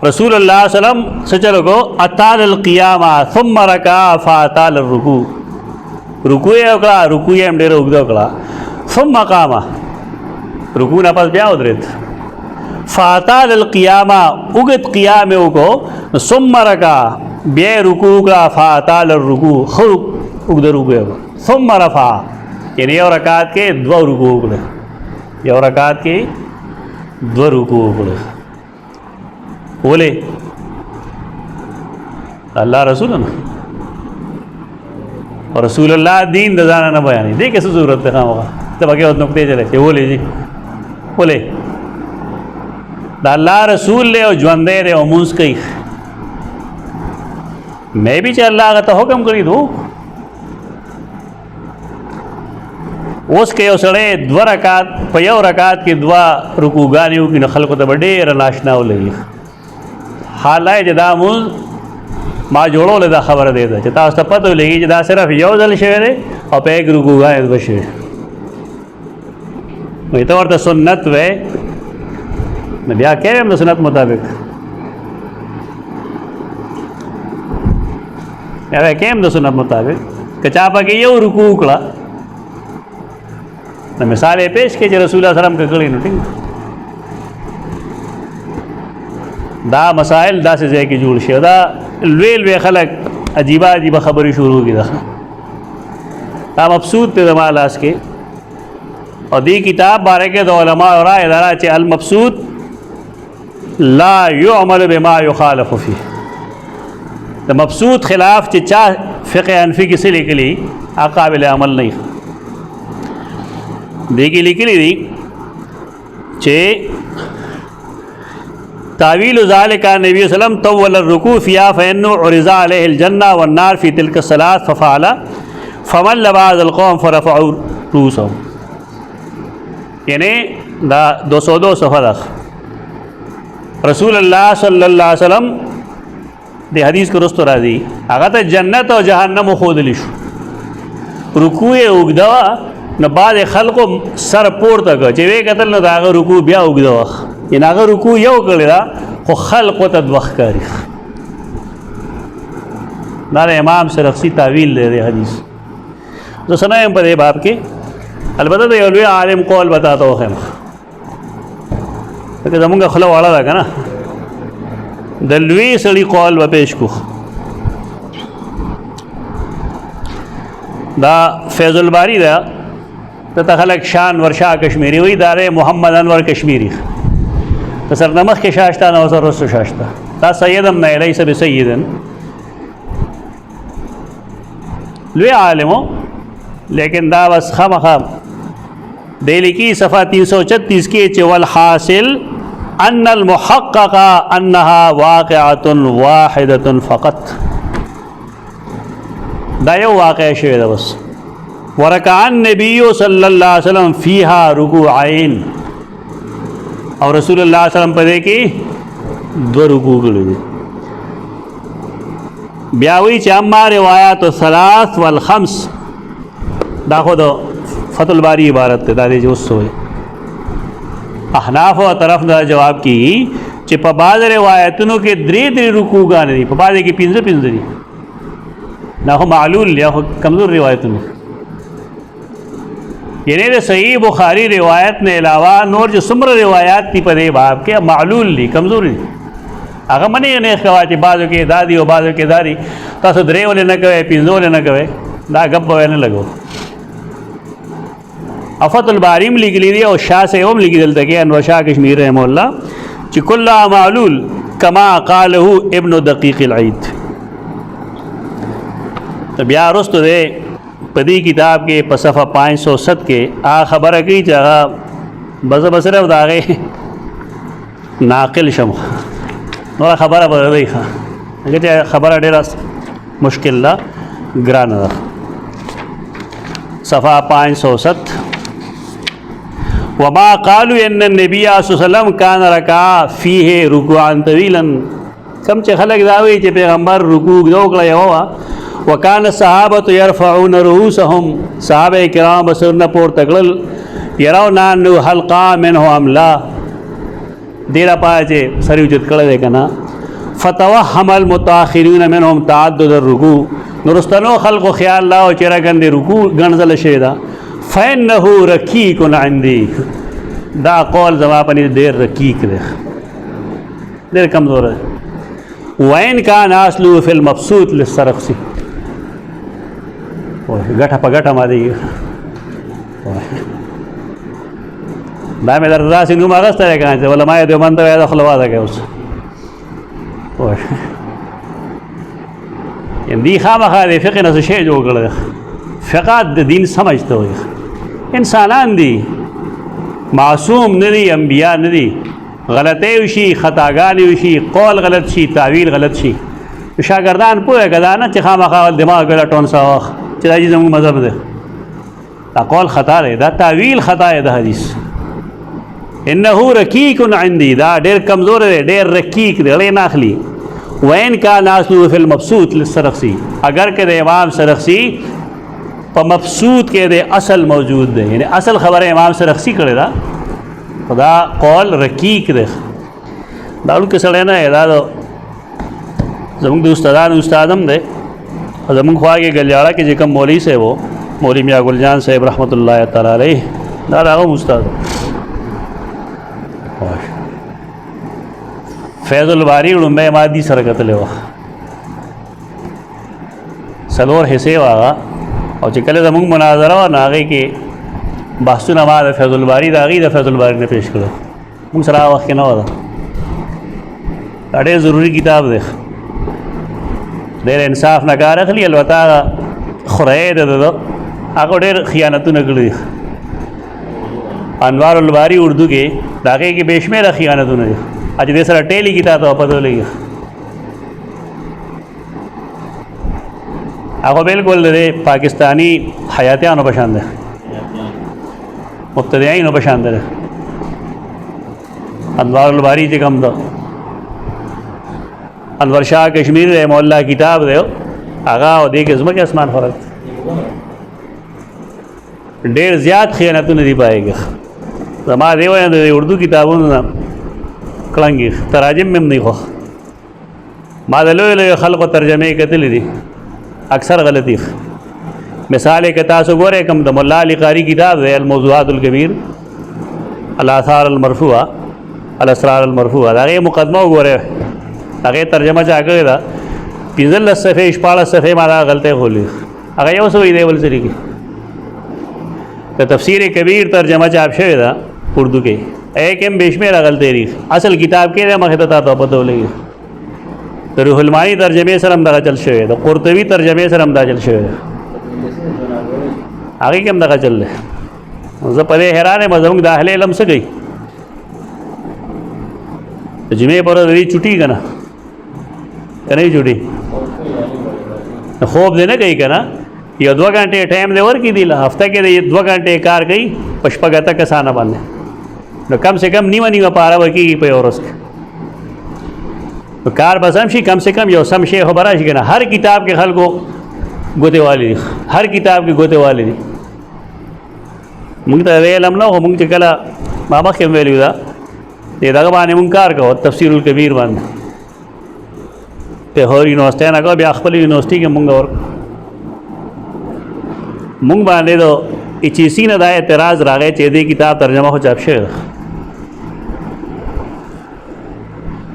رسول الله صلی الله علیه وسلم سچلو کو اتال القیام ثم رکع فاتال الرکوع رکوع یې وکړه، رکوع یې هم ډېره اوږده وکړه. ثم قام، رکوع نه پس بیا ودرېد. فاطال القیامه، اوږد قیام یې وکړو. ثم رکع، بیا یې رکوع وکړه. فاطال الرکوع، ښه اوږده رکوع یې وکړه. ثم رفع، یعنې یو رکعت کې دوه رکوع وکړه، یو رکعت کې دوه رکوع وکړه. ولې؟ الله رسول نه، رسول الله دین د ځان نه بیانې، دې کې څه ضرورت ده؟ خامخا ته پکې اوس نقطې چلے چې ولې جی ولې د الله رسول له او ژوندی دی او مونځ کوي. مې به چې الله هغه ته حکم کړی دو. اوس که یو سړی دوه رکعت په یو رکعت کې دوه رکوعګانې وکړي نو خلکو ته به ډېره ناشنا ولګي. حالای چې دا مونځ ما جوړولی دا خبره دی ده چې تاسو ته پته ولګي چې دا صرف یو ځل شوی دی او په یک رکوعګانې دوه شوي. نو ته ورته سنت وی نو بیا کوې هم د سنت مطابق، بیا به کوې هم د سنت مطابق. که چا پکې یو رکوع وکړه نو مثال یې پیش کړي چې رسول الله سلام که کړي نو ټینګ. دا مسائل داسې ځای کې جوړ شي، دا لوی لوی خلک عجیبه عجیبه خبرې شروع کړي. دا مبسوط دی زما لاس کې، او دې کتاب باره کې د علماء رائے دا چې المبسوط لا يعمل بما يخالف فيه. د مبسوط خلاف چې چا فقه حنفي کې څه لیکلي هغه قابل عمل نه. دې کې لیکلي دي چې تعویل ذلك النبي صلى الله عليه وسلم طول الركوع فيها فإنه عرض عليه الجنة والنار في تلك الصلاة ففعل فمل بعض القوم فرفعوا رؤوسهم. یعنی دا 202 صفحه ده. رسول الله صلی الله علیه وسلم د حدیث کو رستو راځي هغه ته جنت او جهنم خودلی شو. رکوع یې اوږده وه نو بعضې خلکو سر پورته کړ چې ویې کتل نو د هغه رکوع بیا اوږده وه، یعنې هغه رکوع یو کړې ده خو خلقو ته دوه ښکاري. دا د امام سرخسی تعویل دی د حدیث. زه څه نه یم په دې باب کې، البته د یو لوی عالم قول به تاته وښیم ځکه زمونږ خوله واړه ده که نه. د لوی سړي قول به پیش کړو. دا فیض الباری ده، دته خلک شان ورشاه کشمیری وایي، دا دی محمد انور کشمیری. که سر نمخ کې شاه شته نو سر رستو شاه شته. دا سیدم نه لیس بسیدن، لوی عالمو، لیکن دا بس خامخا دہلی کی صفحہ 336 کی چې والحاصل ان المحقق انها واقعة واحدة فقط. دا یو واقع شوی ده بس. ورکع النبی صلی اللہ علیہ وسلم فیها رکوعین، اور رسول اللہ علیہ وسلم پدې کې دو رکوع کړي دي. بیا وی چې اما روایات الثلاث والخمس، دا خو د فتح الباری عبارت ده، دا دې اوس وایي. احناف او طرف دا جواب کی چې په بعض روایتونو کې درې رکوعګانې دي، په بعض کې پنځه دي. دا خو معلول یا خو کمزور روایتونه، یعنی د صحیح بخاری روایت نه علاوه نور جو څومره روایات دي په دې باب کې معلول دي، کمزور دي. هغه منې نه ښکوا چې بعضو کې دا دي او بعضو کې دا دي، تاسو درې ولې نه کوئ، پنځه ولې نه کوئ، دا ګپ به نه لګو. فتح الباری هم لیکلی دی او شاه صاحب هم لیکي دلته کې انور شاه کشمیری رحمه الله چې کلها معلول کما قاله ابن دقیق العید. بیا وروسته دی په دې کتاب کې په صفحه 507 کې هغه خبره کوي چې هغه به صرف د هغې ناقل شم، نوره خبره به دی ښه، ځکه چې خبره ډېره مشکل ده، ګرانه ده. صفحه 507 وما قالوا ان النبي صلی الله علیه وسلم کان رکع فیه رکوعا طویلا. کم چې خلک دا وایي چې پیغمبر رکوع وکړه یو وه. وکان الصحابة يرفعون رؤوسهم، صحابه کرام بسرنا پورته کړل، يرون انه حلقا منه ام لا، دې لپاره چې سر اوچت کړی دی که نه. فتوهم المتاخرون منهم تعدد الرکوع نورستانو خلق خیال لا او چیرې ګندې رکوع ګڼل شي دا فإنه رکیک عندي دا قول زما پنې ډېر رکیک دی ډېر کمزور دی وإن كان اصله في المبسوط للسرخسي ګټه په ګټه ما دی دا مې در داسې نوم اخیستی دی که نه چې علماء دیوبند ته وایي دا خوله واده کوي اوس دی خامخا د فقه نه څه شی جوړ کړی دی فقه د دین سمجھ ته وایي انسانان دي معصوم نه دي انبیا نه دي غلطۍ وشي خطاګانې وشي قول غلط شي تعویل غلط شي شاګردان پوهه که دا نه چې خامخا دماغ ګلټون څه وخت چې دا زموږ مذهب دی دا قول خطا دی دا تعویل خطا دی د حدیث انه رکیک عندي دا ډېر کمزور دی ډېر رکیک دی غړی نه اخلي وإن كان اصله في المبسوط للسرخسي اگر که د امام سرخسی په مبسوط کې د اصل موجود دی یعنی اصل خبره امام سرخسی کړی دا خدا قول رکیک دی دا لکه سړی نه دا زموږ د استادانو استادم دی زموږ خوا کې ګلیاړه کې چې کوم مولوي صاحب و مولوي میاں ګل جان صاحب رحمت الله تعالی علیه دا هغه استاد فیض الباری لومبی ما دې سره کتلی وه څلور حصې وه هغه او چې کله زموږ مناظره وه نو هغې کې بحثونه ما د فیض الباری د هغې د فیض الباری نه پیش کړو موږ سره هغه وخت کې نه وه دا ډېر ضروري کتاب دی ډېر انصاف نه کار اخلي البته هغه خورۍ د ده هغه ډېر خیانتونه کړي انوار الباری اردو کې د هغې کې بې شمېره خیانتونه دي چې دې سره ټیلی کی تا ته پته ولګي هغه بالکل د پاکستانی حیاتیانو په شان دی مبتدعینو په شان دی انوار الباری چې کوم ده انور شاه کشمیر رحمه الله کتاب دی هغه او دې کې ځمکې اسمان فرق ډېر زیات خیانتونه دي پایږي زما دی وایم د اردو کتابونو نه کلنګي تراجم مې نه خو ما د لوی لوی خلقو ترجمه کتلې دي اکثر غلطي مثال کې تاسو ګورئ کوم د مولا علی قاری کتاب دی الموضوعات الکبیر الاثار المرفوعه الاسرار المرفوعه دا غي مقدمه وګورئ هغه ترجمه چا کړی دا 15 صفحې 14 صفحې ما دا غلطه خولي هغه یو څه وی دی ول سری کې د تفسیر کبیر ترجمه چاپ شوی دا اردو کې ایک هم بشمیره غلطی ری اصل کتاب کې د مخه ته تاسو پته ولګي د روح المانی ترجمه سره هم دا چل شوی د قرطبی ترجمه سره هم دا چل شوی هغه کې هم دا چل له زه په حیران مزموږ داخله علم څه گئی جمعې پر دې چټي کنه کنه چټي خوب دې نه کوي کنه یو 2 غنټه ټایم دی ورکی دی هفته کې 2 غنټه کار کوي پشپګته کسانه باندې نو کم سے کم نیمه پاره ورکی په اورس کار بسم شي کم سے کم یو سم شي خبره شي کنه هر کتاب کې خلکو ګوته والی هر کتاب کې ګوته والی موږ ته علم نه هو موږ چې کله ما مخکې ویلو دا دغه باندې موږ کار کوو تفسیر الکبیر باندې ته هوري یونیورسيټي نه کو بیا خپل یونیورسيټي کې موږ باندې دو اچیسی نه دا اعتراض راغی چې دې کتاب ترجمه خو چاپ شوی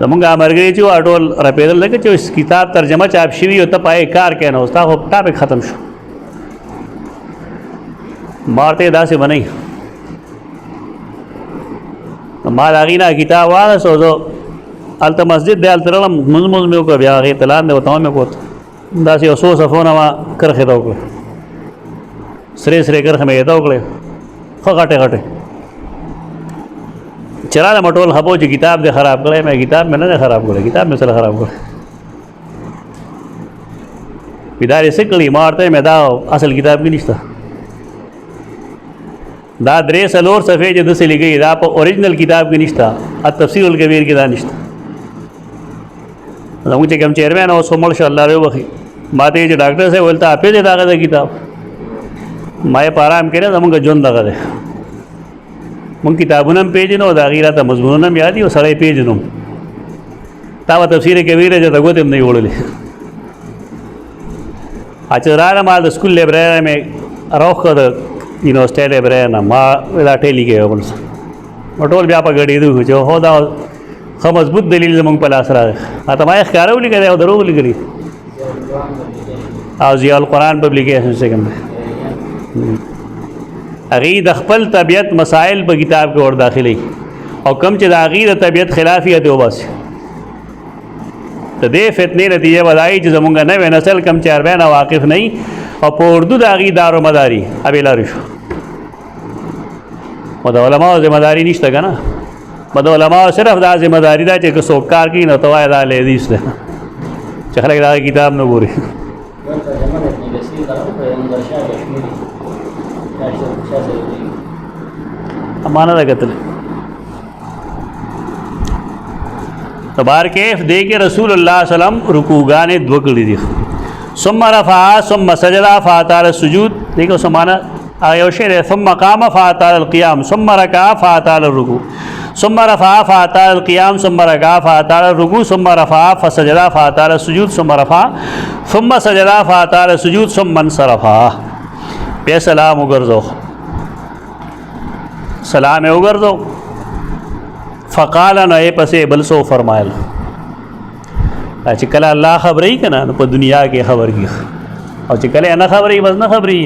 زمونږ امرګری چې اټول رپیدل لکه چې کتاب ترجمه چاپ شوی او ته پای کار کینې او تا خو ټاپک ختم شو مارته داسې بنئ ما لاغینا کتاب واغ سوزو الته مسجد دی الته رم مزمز مې کو بیا غي تلان دی وته مې کوت داسې اوسو صفونه ما کرخه دا وکړه سره کرخه مې دا وکړه خو غټه چراله مټول هبو چې کتاب دې خراب کړې مې کتاب مې نه خراب کړې کتاب مې سره خراب کړې ادارې سکلی مارته مې دا اصل کتاب کې نشته دا درې سلور صفحې چې د سلی گئی دا په اوریجنل کتاب کې نشته التفسیر الکبیر کې دا نشته زموږ چې کوم چیرمن او سومل شو الله دې وخی ماته چې ډاکټر صاحب ولته اپې دې دا کتاب ما یې پارام کړه زموږ جون دغه ده مونږ کتابونه پیژنو دا غیرته مضمونونه یادي او سړی پیژنو تا به تفسیر کبیره چې ته ګوتې هم نه یې وړلې. چې راغلم ما د سکول لایبرری مې راوښکه د یونیورسټۍ لایبرری نه ما دا ټیلي کې بل څه ټول بیا په ګډېدو چې هو دا ښه مضبوط دلیل زموږ په لاس راغی. ته ما یې ښکاره ولیکلی او دروغ لیکلي او ضیاء القرآن پبلیکیشن چې کوم دی هغې د خپل طبیعت مسائل په کتاب کې ور داخلوي او کوم چې د هغې د طبیعت خلاف یې وباسي. د دې فتنې نتیجه به دا وي چې زمونږ نوی نسل کم چې عربی نه واقف نه وي او په اردو د هغې دارومداري ابې لارې شو. خو د علماو ذمهداري نشته که نه، به د علماو صرف دا ذمهداري ده چې که څوک کار کوي نو ته وایې دا لحدیث ده چې خلک د هغې کتاب نه ګوري. مانا ده کتل تبار کیف دے کے رسول اللہ صلی اللہ علیہ وسلم رکوعگانے دو کړي دي ثم رفع ثم سجد فاطال السجود. دیکھو سمانا آیا شعر ثم قام فاطال القيام ثم ركع فاطال الركوع ثم رفع فاطال القيام ثم ركع فاطال الركوع ثم رفع فسجد فاطال السجود ثم رفع ثم سجد فاطال السجود ثم انصرف. بیا سلام وګرځو سلام یې وګرځو فقال نو یې پسې بل څه فرمایل چې کله الله خبرې که نه په دنیا کې خبر کی او چې کله نه خبرې بس نه خبرې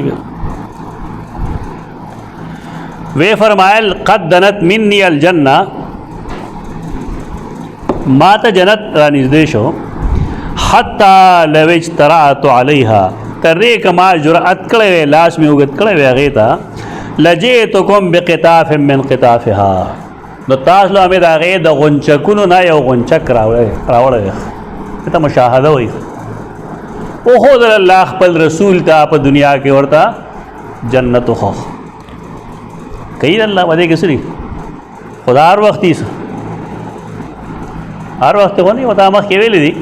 وی فرمایل قد دنت منی الجنه ما ته جنت را نږدې شو حتی لو اجترأت علیها تر دې که ما جرأت کړی وی لاس مې اوږد کړی وی هغې ته لجئتکم بقطاف من قطافها نو تاسو له مې د هغې د غونچکونو نه یو غونچک راوړی ته مشاهده وایي وښودل الله خپل رسول ته په دنیا کې ورته جنت وښو کوي الله په دې کې څه دي خو دا هر وخت هر وخت ونې ورته مخکې ویلي دي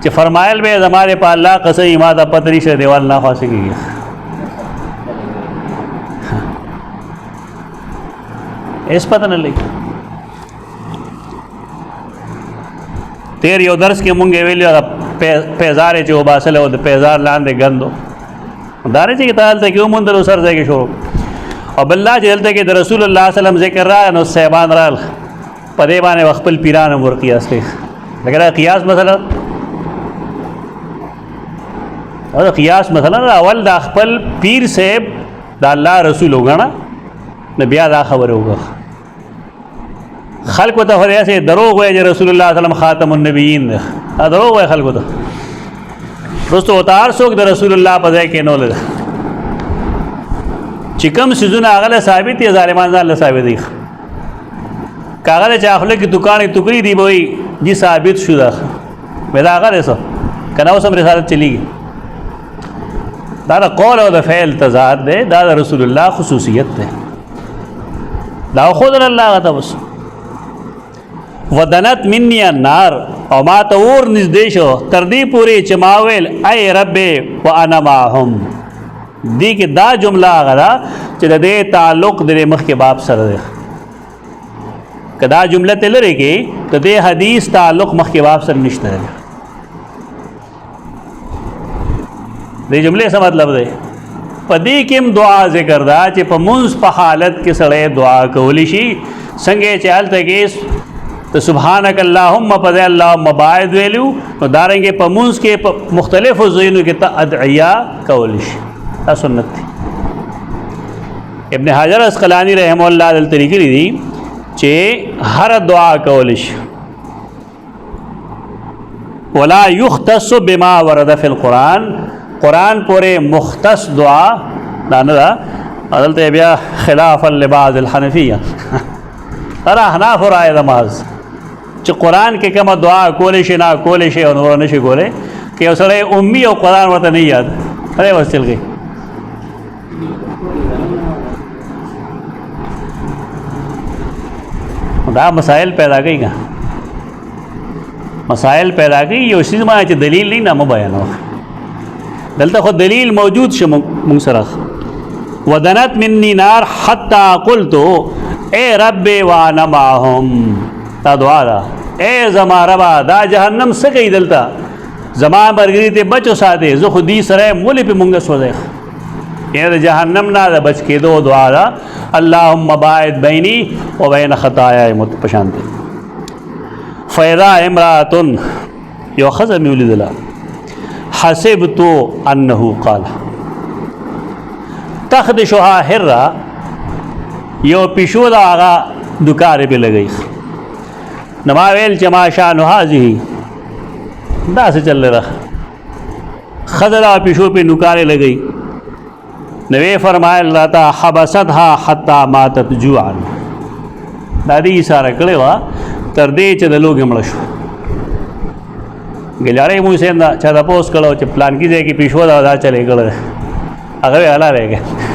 چې فرمایل به زما د په الله قسم ما ته پته نشته دیوال نه خلاصه کېږي اس پتہ نه لګي. تیر یو درس کې مونږ ویلي پیزار چې وباسلی او د پیزار لاندې ګندو دا نه چې هلته کې وموندل او سر ځای کې شروع او بل دا چې دلته کې د رسول الله صلی وسلم ذکر راغی نو صحابان رال په دې باندې خپل پیران هم ور قیاس کوي لکه دا قیاس مثلا او قیاس مثلا اول د خپل پیر صاحب د الله رسول وګڼه نو بیا دا خبره وکړه خلکو ته خو داسې دروغ وایي چې رسول الله صلی وسلم خاتم النبیین دی دا دروغ وایي خلکو ته وروسته ورته هر څوک د رسول الله په ځای کېنولی ده چې کوم څیزونه هغه له ثابت دي ظالمان ځان له ثابت دي که هغه د چا خوله کې دوکانې توکړي دي به وایي جي ثابت شو ده وایي دا هغه دی څه که نه اوس هم رسالت چلېږي دا د قول او د فعل تضاد دی دا د رسول الله خصوصیت دی دا خودل الله غته بس ودنت منی النار او ما ته اور نږدې شو تر دې پورې چې ما ویل ای رب وانا معهم دې کې دا جمله هغه ده چې د دې تعلق د مخکې باب سره دی که دا جمله ته لرې کې د دې حدیث تعلق مخکې باب سره نشته دی دې جملې څه مطلب دی په دې کې هم دعا ذکر ده چې په منځ په حالت کې سړی دعا کولی شي څنګه چې هلته کې ته سبحانک اللهم په ځای اللهم باید ویلو نو دارنګې په منځ کې په مختلفو ځایونو کې ته ادعیه کولی شي دا سنت دی. ابن حجر اسقلانی رحمه الله دلته لیکلي دي چې هر دعا کولی شي ولا یختص بما ورد فی القرآن قرآن پورې مختص دعا دا نه ده دلته بیا خلافا لبعض الحنفیه هر احناف رایه ده محض چې قرآن کې کومه دعا کولی شي نه کولی شي او نور نه شي کولی که یو سړی امي او قرآن ورته نه یاد پرې بس چل گئی دا مسائل پیدا کوي که مسائل پیدا کوي یو شیز ما چې دلیل نه نه مو بیانوه دلته خو دلیل موجود شو مونږ سره ودنت منی نار حتی قلت اے رب وانا معهم دا دعا ده اے زما ربا دا جهنم څه کوي دلته زما مرګري ته بچو ساته زه خو دې سره مولې په مونږه سوځي یعنی د جهنم نه د بچ کېدو دعا ده اللهم باعد بیني و بین خطاياي متپشانت فیضا امراتن یو خزر میولید الله حسبتو انه قال تخدشها حرا یو پیشو دا آغا دکار پہ لگئی نما ویل چه ما شانو هذه دا سے چل رہا خزر پیشو پہ نکارے لگئی نوے فرمائے اللہ تا حبستها حتی ماتت جوعا دادی اشارہ کڑے وا تردے چه دلوگ مړشو گلیاڑے موی سین دا چا دا پوس کڑو چه پلان کی جائے کی پیشو دا چلے کڑے اگوے علا رہ گئے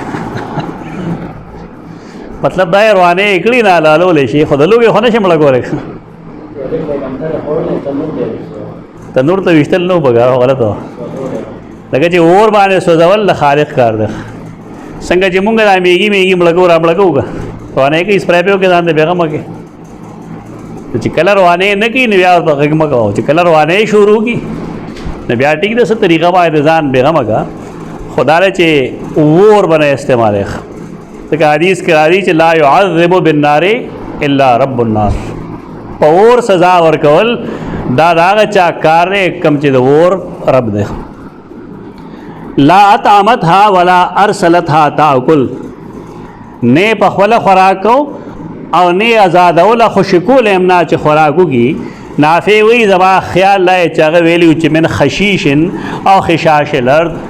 مطلب دا روانه اکڑی نه لالو لشي خود لوګي خو نشم لګولې تنور ته وشتل نو بګا غلطه لکه چې اور باندې سوځول خالق کار ده څنګه چې مونږ د میګي میګي ملګو را ملګوګا روانه کې سپرای په کې ځان دې بیغمه کې چې کله روانه نه کې نو بیا په غږ مګو چې کله روانه شروع کی نو بیا ټیک د څه طریقه باندې ځان بیغمه کا خدای له چې اور باندې استعمال تک حدیث کے حدیث لا يعذب بالنار الا رب النار اور سزا ورکول دا داغه چا کار کم چې د اور رب ده لا اطعمتها ولا ارسلتها تاكل نه په خپل خوراکو او نه آزاد ولا خوشکول امنا چې خوراکو کی نافع وی زما خیال لای چاغه ویلی چې من خشیشن او خشاش الارض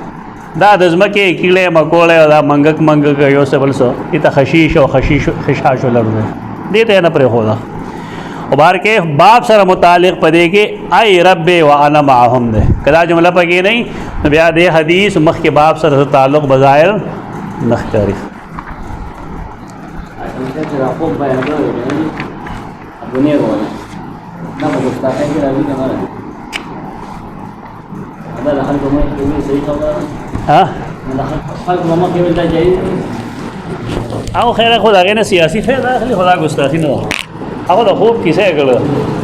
دا د ځمکې کیړې مکوړې او دا منګک یو څه بل څه ایته خشیش او خشاش ولرده دې ته نه پرې خدا او بار کې باب سره متعلق پدې کې ای رب وانا معهم ده کدا جمله پکې نه بیا دې حدیث مخ کې باب سره تعلق بظاهر نختاری او خیر خدا غیر سیاسی فیض اخلی خدا گستاخی نه هغه د خوب کیسه کړه